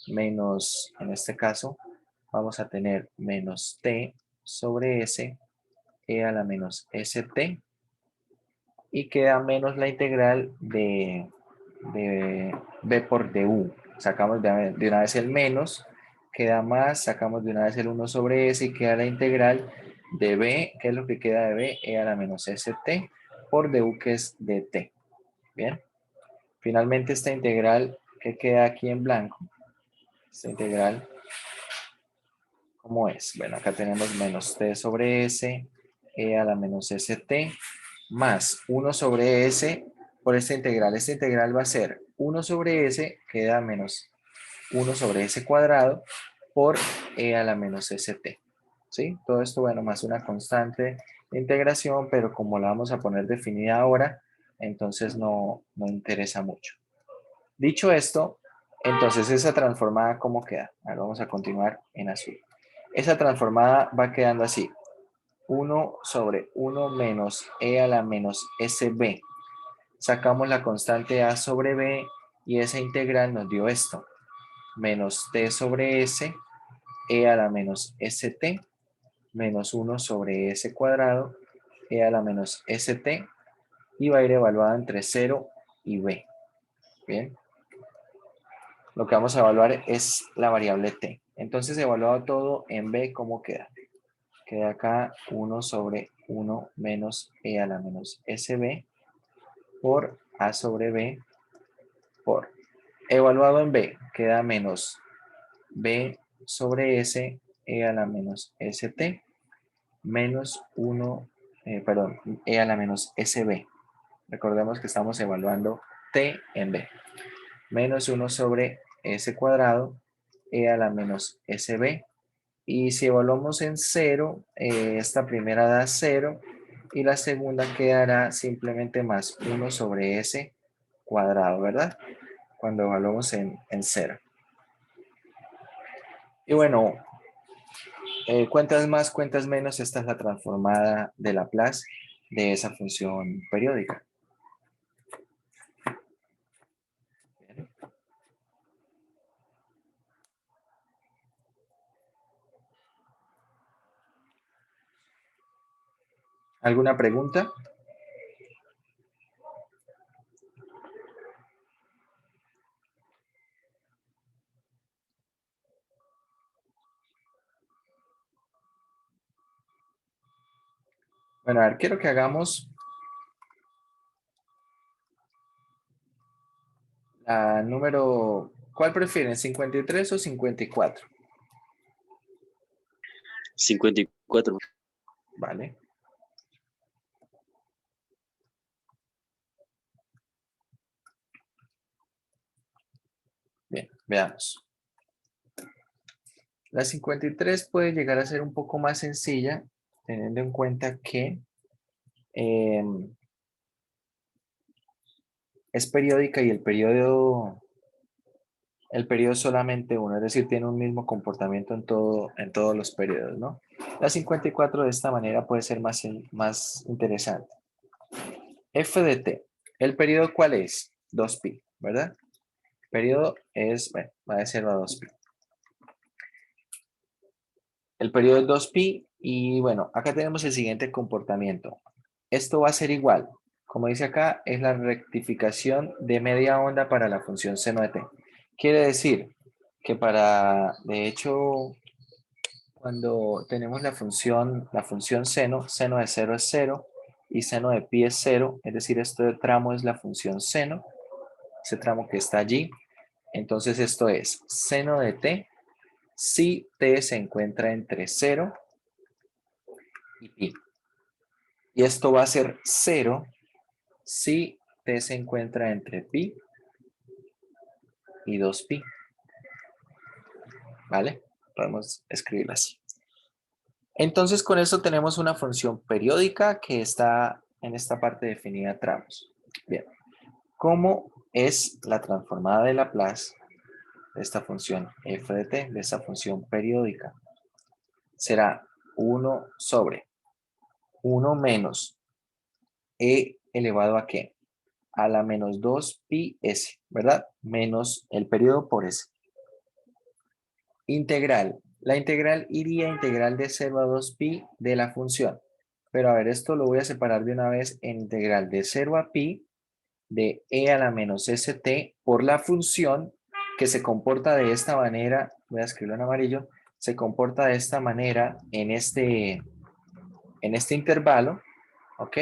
[SPEAKER 1] menos, en este caso, vamos a tener menos t sobre s e a la menos st y queda menos la integral de b por du. Sacamos de una vez el menos, queda más, sacamos de una vez el 1 sobre s y queda la integral de b, que es lo que queda de b, e a la menos st por du, que es dt. Bien, finalmente esta integral que queda aquí en blanco, esta integral, ¿cómo es? Bueno, acá tenemos menos t sobre s, e a la menos st, más 1 sobre s por esta integral. Esta integral va a ser 1 sobre s, queda menos 1 sobre s cuadrado por e a la menos st. ¿Sí? Todo esto, bueno, más una constante de integración, pero como la vamos a poner definida ahora, entonces no interesa mucho. Dicho esto, entonces esa transformada, ¿cómo queda? Ahora vamos a continuar en azul. Esa transformada va quedando así. 1 sobre 1 menos e a la menos sb. Sacamos la constante a sobre b y esa integral nos dio esto. Menos t sobre s, e a la menos st, menos 1 sobre s cuadrado, e a la menos st, y va a ir evaluada entre 0 y b. Bien. Lo que vamos a evaluar es la variable t. Entonces, evaluado todo en b, ¿cómo queda? Queda acá 1 sobre 1 menos e a la menos sb por a sobre b por. Evaluado en b, queda menos b sobre s e a la menos st menos 1, perdón, e a la menos sb. Recordemos que estamos evaluando t en b. Menos 1 sobre s cuadrado e a la menos sb. Y si evaluamos en 0, esta primera da 0 y la segunda quedará simplemente más 1 sobre s cuadrado, ¿verdad? Cuando evaluamos en 0. Y bueno, cuentas más, cuentas menos, esta es la transformada de Laplace de esa función periódica. Bien. ¿Alguna pregunta? Bueno, a ver, quiero que hagamos la número, ¿cuál prefieren? ¿53 o 54?
[SPEAKER 4] 54.
[SPEAKER 1] Vale. Bien, veamos. La 53 puede llegar a ser un poco más sencilla, teniendo en cuenta que es periódica y el periodo es solamente uno, es decir, tiene un mismo comportamiento en todos los periodos, ¿no? La 54 de esta manera puede ser más interesante. F de t. ¿El periodo cuál es? 2pi, ¿verdad? El periodo es, bueno, va de 0 a 2pi. El periodo es 2pi y bueno, acá tenemos el siguiente comportamiento. Esto va a ser igual. Como dice acá, es la rectificación de media onda para la función seno de t. Quiere decir que de hecho, cuando tenemos la función seno, seno de 0 es 0 y seno de pi es 0, es decir, este tramo es la función seno, ese tramo que está allí. Entonces esto es seno de t si t se encuentra entre 0 y pi. Y esto va a ser 0 si t se encuentra entre pi y 2pi. ¿Vale? Podemos escribirlo así. Entonces con eso tenemos una función periódica que está en esta parte definida tramos. Bien. ¿Cómo es la transformada de Laplace de esta función f de t, de esta función periódica? Será 1 sobre 1 menos e elevado a ¿qué? A la menos 2 pi s, ¿verdad? Menos el periodo por s. Integral. La integral iría integral de 0 a 2 pi de la función. Pero a ver, esto lo voy a separar de una vez en integral de 0 a pi de e a la menos st por la función que se comporta de esta manera. Voy a escribirlo en amarillo. Se comporta de esta manera en este intervalo. ¿Ok?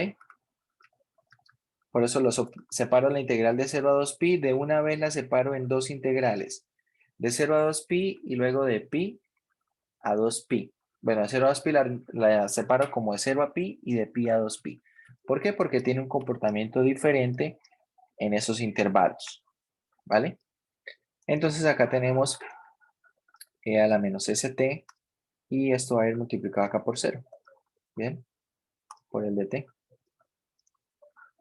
[SPEAKER 1] Por eso separo la integral de 0 a 2pi. De una vez la separo en dos integrales. De 0 a 2pi y luego de pi a 2pi. Bueno, de 0 a 2pi la separo como de 0 a pi y de pi a 2pi. ¿Por qué? Porque tiene un comportamiento diferente en esos intervalos. ¿Vale? Entonces acá tenemos e a la menos st y esto va a ir multiplicado acá por 0. Bien, por el de t.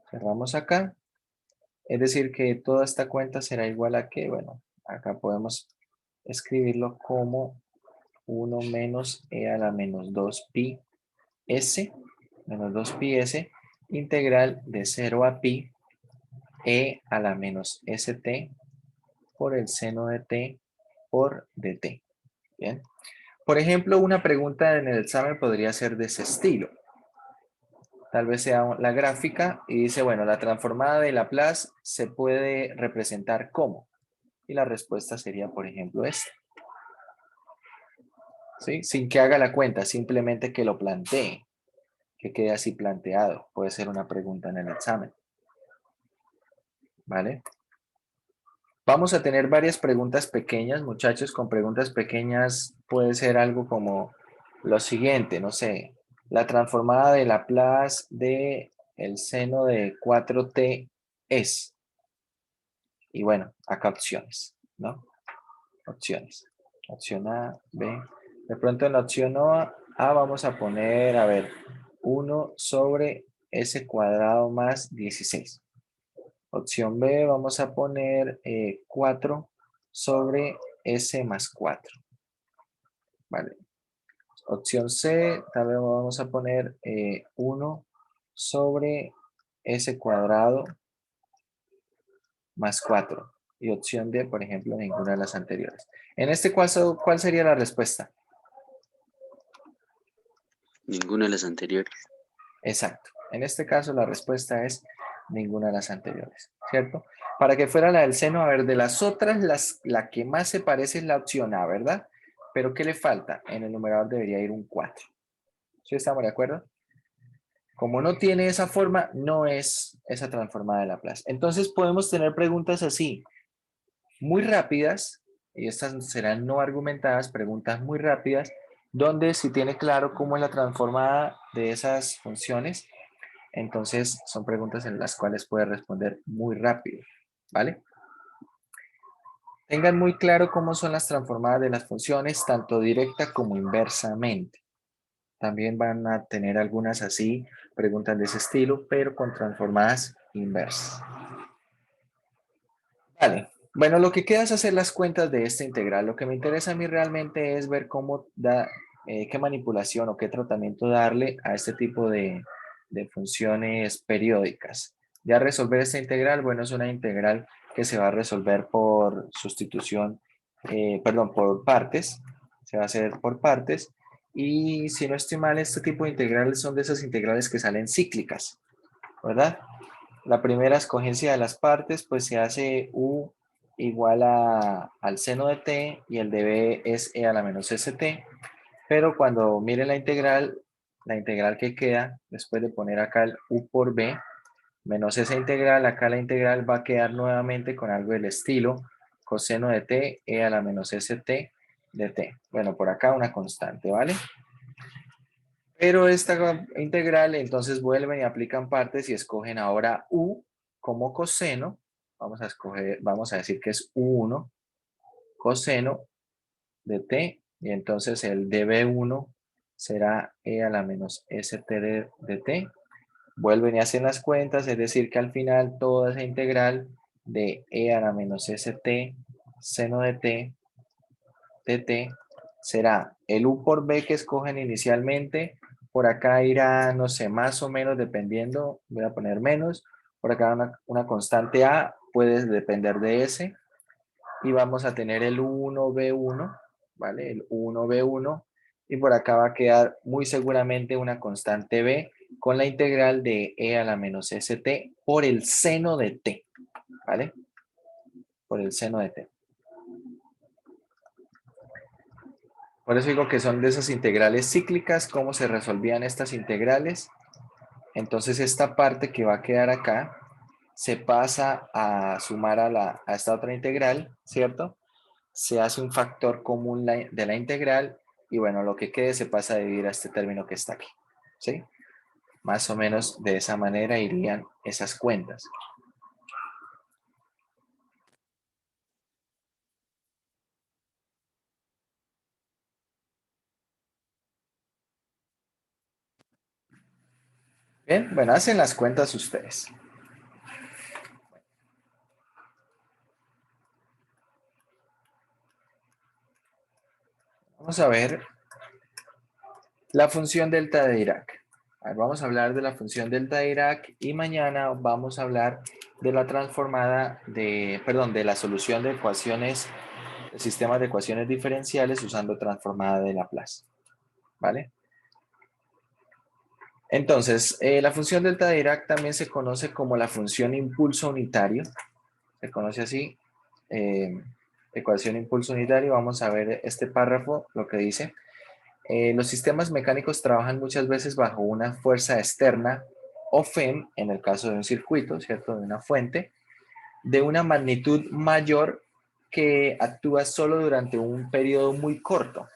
[SPEAKER 1] Cerramos acá. Es decir que toda esta cuenta será igual a que, bueno, acá podemos escribirlo como 1 menos e a la menos 2pi s, menos 2pi s, integral de 0 a pi, e a la menos st por el seno de t por dt. Bien. Por ejemplo, una pregunta en el examen podría ser de ese estilo. Tal vez sea la gráfica y dice, bueno, la transformada de Laplace se puede representar ¿cómo? Y la respuesta sería, por ejemplo, esta. ¿Sí? Sin que haga la cuenta, simplemente que lo plantee, que quede así planteado. Puede ser una pregunta en el examen. ¿Vale? Vamos a tener varias preguntas pequeñas, muchachos. Con preguntas pequeñas puede ser algo como lo siguiente, no sé, la transformada de Laplace de el seno de 4t es. Y bueno, acá opciones, ¿no? Opciones. Opción A, B. De pronto en la opción A vamos a poner, a ver, 1 sobre s cuadrado más 16. Opción B vamos a poner 4 sobre s más 4. Vale. Opción C, tal vez vamos a poner 1 sobre s cuadrado más 4. Y opción D, por ejemplo, ninguna de las anteriores. En este caso, ¿cuál sería la respuesta?
[SPEAKER 4] Ninguna de las anteriores.
[SPEAKER 1] Exacto. En este caso, la respuesta es ninguna de las anteriores, ¿cierto? Para que fuera la del seno, a ver, de las otras, la que más se parece es la opción A, ¿verdad? Pero ¿qué le falta? En el numerador debería ir un 4. ¿Sí estamos de acuerdo? Como no tiene esa forma, no es esa transformada de Laplace. Entonces podemos tener preguntas así, muy rápidas, y estas serán no argumentadas, preguntas muy rápidas, donde si tiene claro cómo es la transformada de esas funciones, entonces son preguntas en las cuales puede responder muy rápido, ¿vale? Tengan muy claro cómo son las transformadas de las funciones, tanto directa como inversamente. También van a tener algunas así, preguntas de ese estilo, pero con transformadas inversas. Vale. Bueno, lo que queda es hacer las cuentas de esta integral. Lo que me interesa a mí realmente es ver cómo qué manipulación o qué tratamiento darle a este tipo de funciones periódicas. Ya resolver esta integral, bueno, es una integral que se va a resolver por sustitución, perdón, por partes. Se va a hacer por partes. Y si no estoy mal, este tipo de integrales son de esas integrales que salen cíclicas, ¿verdad? La primera escogencia de las partes, pues se hace u igual al seno de t y el de b es e a la menos st. Pero cuando miren la integral que queda, después de poner acá el u por b, menos esa integral, acá la integral va a quedar nuevamente con algo del estilo coseno de t, e a la menos st de t. Bueno, por acá una constante, ¿vale? Pero esta integral, entonces vuelven y aplican partes y escogen ahora u como coseno. Vamos a decir que es u1 coseno de t, y entonces el db1 será e a la menos st de t. Vuelven y hacen las cuentas, es decir que al final toda esa integral de e a la menos st seno de t será el u por b que escogen inicialmente. Por acá irá, no sé, más o menos dependiendo, voy a poner menos. Por acá una constante a puede depender de s. Y vamos a tener el u1b1, ¿vale? El u1b1. Y por acá va a quedar muy seguramente una constante b con la integral de e a la menos st por el seno de t, ¿vale? Por el seno de t. Por eso digo que son de esas integrales cíclicas. ¿Cómo se resolvían estas integrales? Entonces esta parte que va a quedar acá se pasa a sumar a esta otra integral, ¿cierto? Se hace un factor común de la integral y bueno, lo que quede se pasa a dividir a este término que está aquí, ¿sí? Más o menos de esa manera irían esas cuentas. Bien, bueno, hacen las cuentas ustedes. Vamos a ver la función delta de Dirac. Vamos a hablar de la función delta de Dirac y mañana vamos a hablar de la transformada de la solución de ecuaciones, sistemas de ecuaciones diferenciales usando transformada de Laplace. ¿Vale? Entonces, la función delta de Dirac también se conoce como la función impulso unitario. Se conoce así, ecuación impulso unitario. Vamos a ver este párrafo, lo que dice. Los sistemas mecánicos trabajan muchas veces bajo una fuerza externa o FEM, en el caso de un circuito, ¿cierto? De una fuente, de una magnitud mayor que actúa solo durante un periodo muy corto,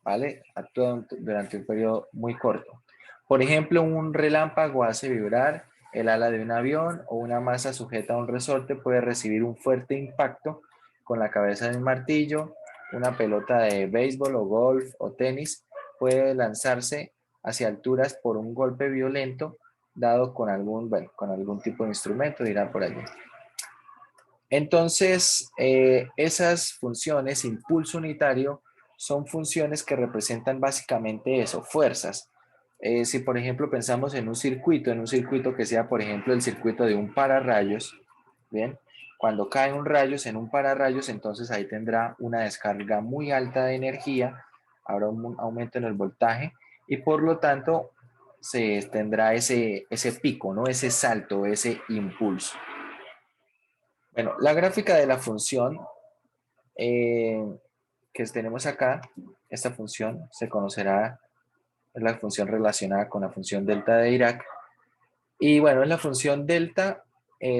[SPEAKER 1] ¿vale? Actúa durante un periodo muy corto. Por ejemplo, un relámpago hace vibrar el ala de un avión o una masa sujeta a un resorte puede recibir un fuerte impacto con la cabeza de un martillo, una pelota de béisbol o golf o tenis puede lanzarse hacia alturas por un golpe violento dado con con algún tipo de instrumento, dirá por allí. Entonces, esas funciones, impulso unitario, son funciones que representan básicamente eso, fuerzas. Si por ejemplo pensamos en un circuito que sea por ejemplo el circuito de un pararrayos, ¿bien? Cuando cae un rayos en un pararrayos, entonces ahí tendrá una descarga muy alta de energía, habrá un aumento en el voltaje y por lo tanto se tendrá ese pico, ¿no? Ese salto, ese impulso. Bueno, la gráfica de la función que tenemos acá, esta función se conocerá, es la función relacionada con la función delta de Dirac, Y bueno, es la función delta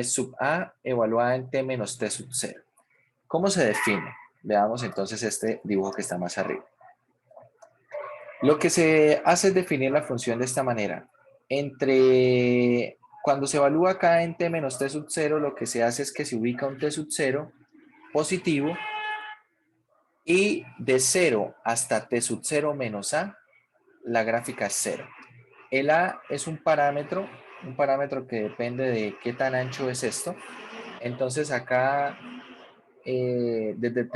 [SPEAKER 1] sub a evaluada en t menos t sub 0. ¿Cómo se define? Veamos entonces este dibujo que está más arriba. Lo que se hace es definir la función de esta manera. Cuando se evalúa acá en t menos t sub 0, lo que se hace es que se ubica un t sub 0 positivo y de 0 hasta t sub 0 menos a, la gráfica es 0. El a es un parámetro que depende de qué tan ancho es esto. Entonces acá, desde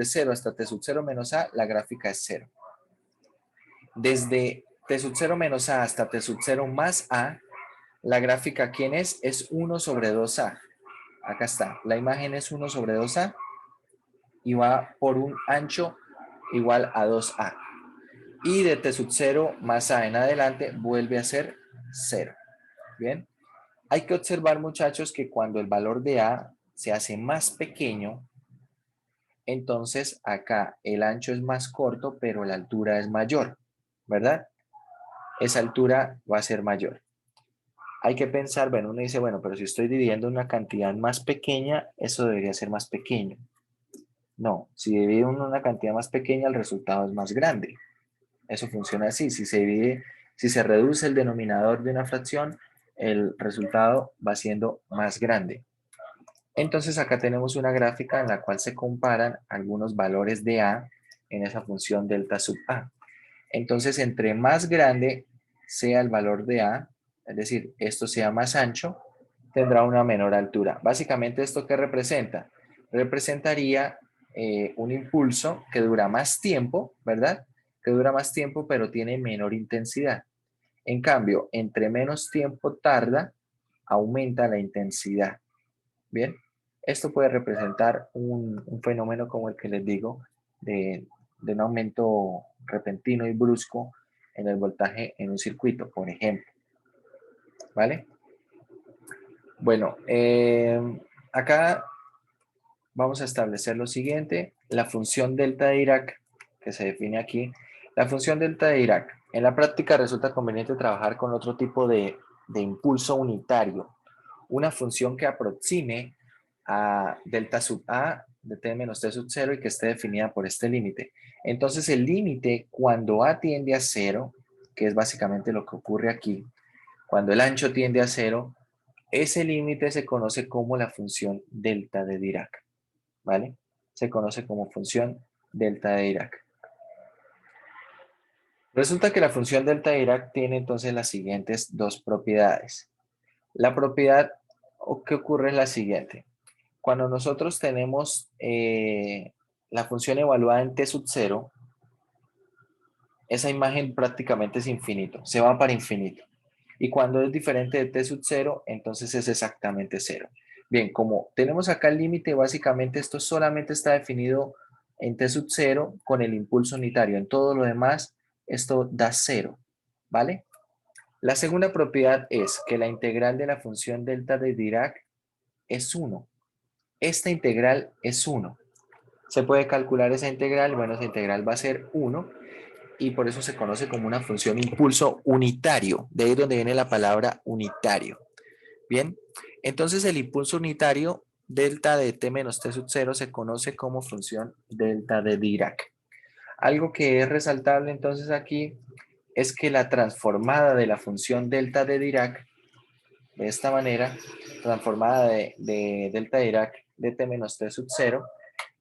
[SPEAKER 1] 0 hasta t sub 0 menos a, la gráfica es 0. Desde t sub 0 menos a hasta t sub 0 más a, la gráfica, ¿quién es? Es 1 sobre 2a. Acá está. La imagen es 1 sobre 2a y va por un ancho igual a 2a. Y de t sub 0 más a en adelante vuelve a ser 0. Bien. Hay que observar, muchachos, que cuando el valor de a se hace más pequeño, entonces acá el ancho es más corto, pero la altura es mayor, ¿verdad? Esa altura va a ser mayor. Hay que pensar, bueno, uno dice, bueno, pero si estoy dividiendo una cantidad más pequeña, eso debería ser más pequeño. No, si divido una cantidad más pequeña, el resultado es más grande. Eso funciona así. Si se reduce el denominador de una fracción, el resultado va siendo más grande. Entonces acá tenemos una gráfica en la cual se comparan algunos valores de a en esa función delta sub a. Entonces, entre más grande sea el valor de a, es decir, esto sea más ancho, tendrá una menor altura. Básicamente, ¿esto qué representa? Representaría un impulso que dura más tiempo, ¿verdad? Que dura más tiempo, pero tiene menor intensidad. En cambio, entre menos tiempo tarda, aumenta la intensidad. Bien, esto puede representar un fenómeno como el que les digo, de un aumento repentino y brusco en el voltaje en un circuito, por ejemplo. ¿Vale? Bueno, acá vamos a establecer lo siguiente. La función delta de Dirac, que se define aquí. La función delta de Dirac. En la práctica resulta conveniente trabajar con otro tipo de impulso unitario. Una función que aproxime a delta sub a de t menos t sub 0 y que esté definida por este límite. Entonces el límite cuando a tiende a 0, que es básicamente lo que ocurre aquí, cuando el ancho tiende a 0, ese límite se conoce como la función delta de Dirac. ¿Vale? Se conoce como función delta de Dirac. Resulta que la función delta de Dirac tiene entonces las siguientes dos propiedades. La propiedad que ocurre es la siguiente. Cuando nosotros tenemos la función evaluada en t sub 0, esa imagen prácticamente es infinito, se va para infinito. Y cuando es diferente de t sub 0, entonces es exactamente 0. Bien, como tenemos acá el límite, básicamente esto solamente está definido en t sub 0 con el impulso unitario. En todo lo demás, esto da 0, ¿vale? La segunda propiedad es que la integral de la función delta de Dirac es 1. Esta integral es 1. Se puede calcular esa integral, bueno, esa integral va a ser 1 y por eso se conoce como una función impulso unitario. De ahí es donde viene la palabra unitario. Bien, entonces el impulso unitario delta de t menos t sub 0 se conoce como función delta de Dirac. Algo que es resaltable entonces aquí es que la transformada de la función delta de Dirac, de esta manera, transformada de delta de Dirac de t menos t sub 0,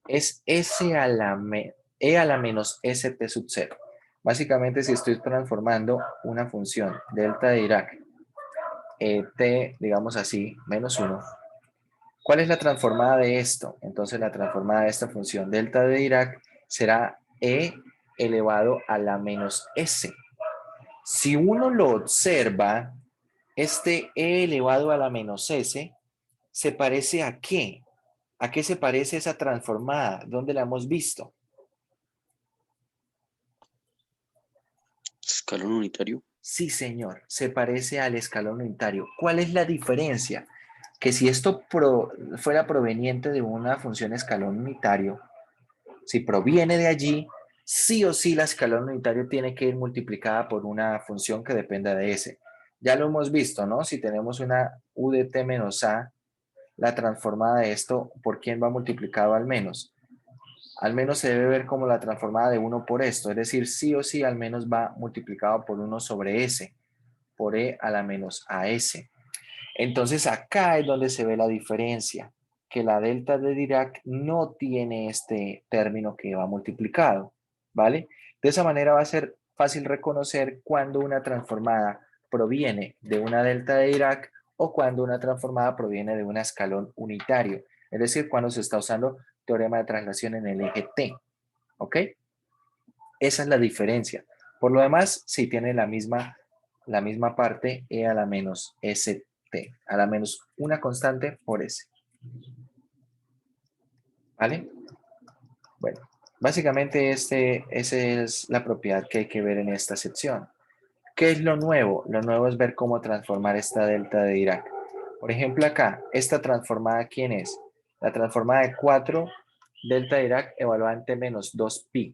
[SPEAKER 1] es e a la menos st sub 0. Básicamente, si estoy transformando una función delta de Dirac, t, digamos así, menos 1, ¿cuál es la transformada de esto? Entonces, la transformada de esta función delta de Dirac será e elevado a la menos s. Si uno lo observa, este e elevado a la menos s se parece ¿a qué? ¿A qué se parece esa transformada? ¿Dónde la hemos visto?
[SPEAKER 4] Escalón unitario.
[SPEAKER 1] Sí, señor, se parece al escalón unitario. ¿Cuál es la diferencia? Que si esto fuera proveniente de una función escalón unitario, si proviene de allí, sí o sí la escalón unitario tiene que ir multiplicada por una función que dependa de Ya lo hemos visto, ¿no? Si tenemos una u de t menos a, la transformada de esto, ¿por quién va multiplicado al menos? Al menos se debe ver como la transformada de 1 por esto, es decir, sí o sí al menos va multiplicado por 1 sobre s, por e a la menos as. Entonces acá es donde se ve la diferencia, que la delta de Dirac no tiene este término que va multiplicado, ¿vale? De esa manera va a ser fácil reconocer cuando una transformada proviene de una delta de Dirac o cuando una transformada proviene de un escalón unitario, es decir, cuando se está usando teorema de traslación en el eje T, ¿ok? Esa es la diferencia. Por lo demás, sí tiene la misma parte e a la menos st, a la menos una constante por s. ¿Vale? Bueno, básicamente esa es la propiedad que hay que ver en esta sección. ¿Qué es lo nuevo? Lo nuevo es ver cómo transformar esta delta de Dirac. Por ejemplo, acá, esta transformada, ¿quién es? La transformada de 4 delta de Dirac evaluante menos 2pi.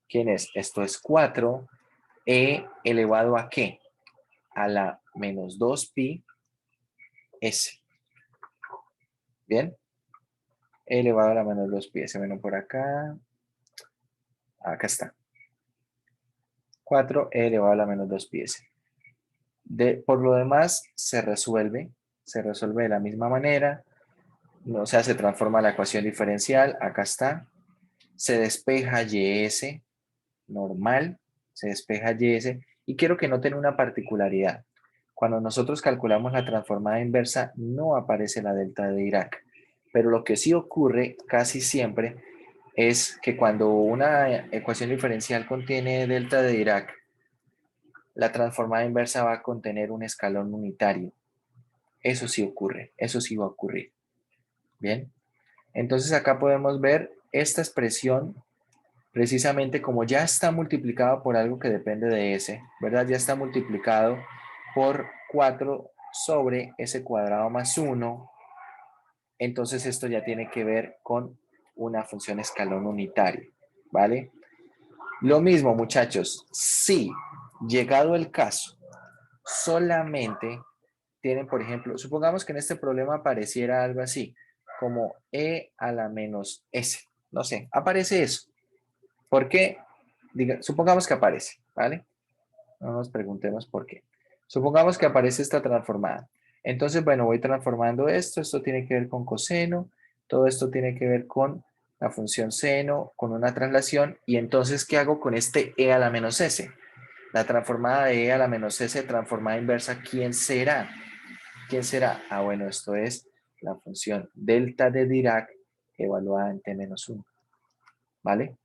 [SPEAKER 1] ¿Quién es? Esto es 4 e elevado a ¿qué? A la menos 2pi s. ¿Bien? E elevado a la menos 2pi s. Bueno, por acá. Acá está. 4 e elevado a la menos 2pi s. Por lo demás, se resuelve de la misma manera. O sea, se transforma la ecuación diferencial. Acá está. Se despeja ys normal. Se despeja ys. Y quiero que noten una particularidad. Cuando nosotros calculamos la transformada inversa, no aparece la delta de Dirac. Pero lo que sí ocurre casi siempre es que cuando una ecuación diferencial contiene delta de Dirac, la transformada inversa va a contener un escalón unitario. Eso sí ocurre, eso sí va a ocurrir. Bien, entonces acá podemos ver esta expresión precisamente como ya está multiplicado por algo que depende de s, ¿verdad? Ya está multiplicado por 4 sobre s cuadrado más 1. Entonces esto ya tiene que ver con una función escalón unitario, ¿vale? Lo mismo, muchachos, si llegado el caso, solamente tienen, por ejemplo, supongamos que en este problema apareciera algo así, como e a la menos s, no sé, aparece eso. ¿Por qué? Supongamos que aparece, ¿vale? No nos preguntemos por qué. Supongamos que aparece esta transformada. Entonces, bueno, voy transformando esto tiene que ver con coseno, todo esto tiene que ver con la función seno, con una traslación, y entonces, ¿qué hago con este e a la menos s? La transformada de e a la menos s, transformada inversa, ¿quién será? ¿Quién será? Ah, bueno, esto es la función delta de Dirac evaluada en t menos 1, ¿vale?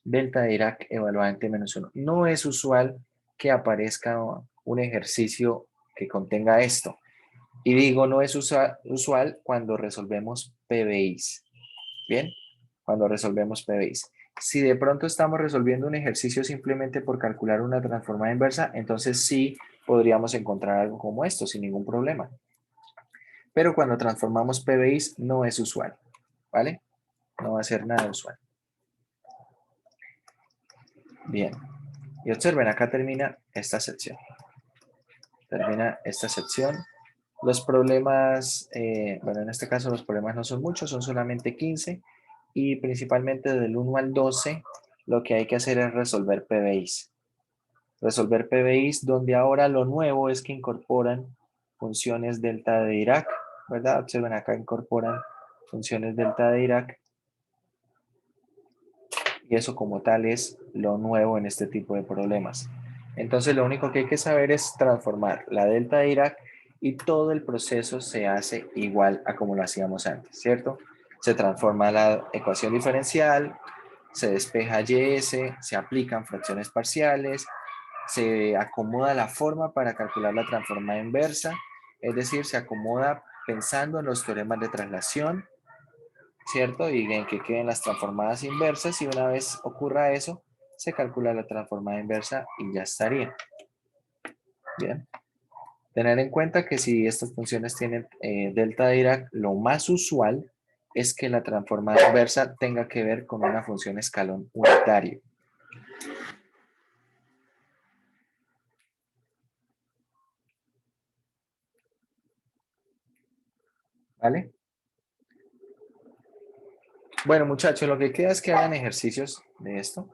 [SPEAKER 1] Delta de Dirac evaluada en t menos 1. No es usual que aparezca un ejercicio que contenga esto. Y digo, no es usual cuando resolvemos PBIs. ¿Bien? Cuando resolvemos PBIs. Si de pronto estamos resolviendo un ejercicio simplemente por calcular una transformada inversa, entonces sí podríamos encontrar algo como esto sin ningún problema. Pero cuando transformamos PBIs no es usual. ¿Vale? No va a ser nada usual. Bien. Y observen, acá termina esta sección. Termina esta sección. Los problemas, bueno, en este caso los problemas no son muchos, son solamente 15. Y principalmente del 1 al 12, lo que hay que hacer es resolver PBIs. Resolver PBIs, donde ahora lo nuevo es que incorporan funciones delta de Dirac, ¿verdad? Observen, acá incorporan funciones delta de Dirac. Y eso como tal es lo nuevo en este tipo de problemas. Entonces lo único que hay que saber es transformar la delta de Dirac y todo el proceso se hace igual a como lo hacíamos antes, ¿cierto? Se transforma la ecuación diferencial, se despeja ys, se aplican fracciones parciales, se acomoda la forma para calcular la transformada inversa, es decir, se acomoda pensando en los teoremas de traslación, ¿cierto? Y en que queden las transformadas inversas y una vez ocurra eso, se calcula la transformada inversa y ya estaría. Bien. Tener en cuenta que si estas funciones tienen delta de Dirac, lo más usual es que la transformada inversa tenga que ver con una función escalón unitario. ¿Vale? Bueno, muchachos, lo que queda es que hagan ejercicios de esto.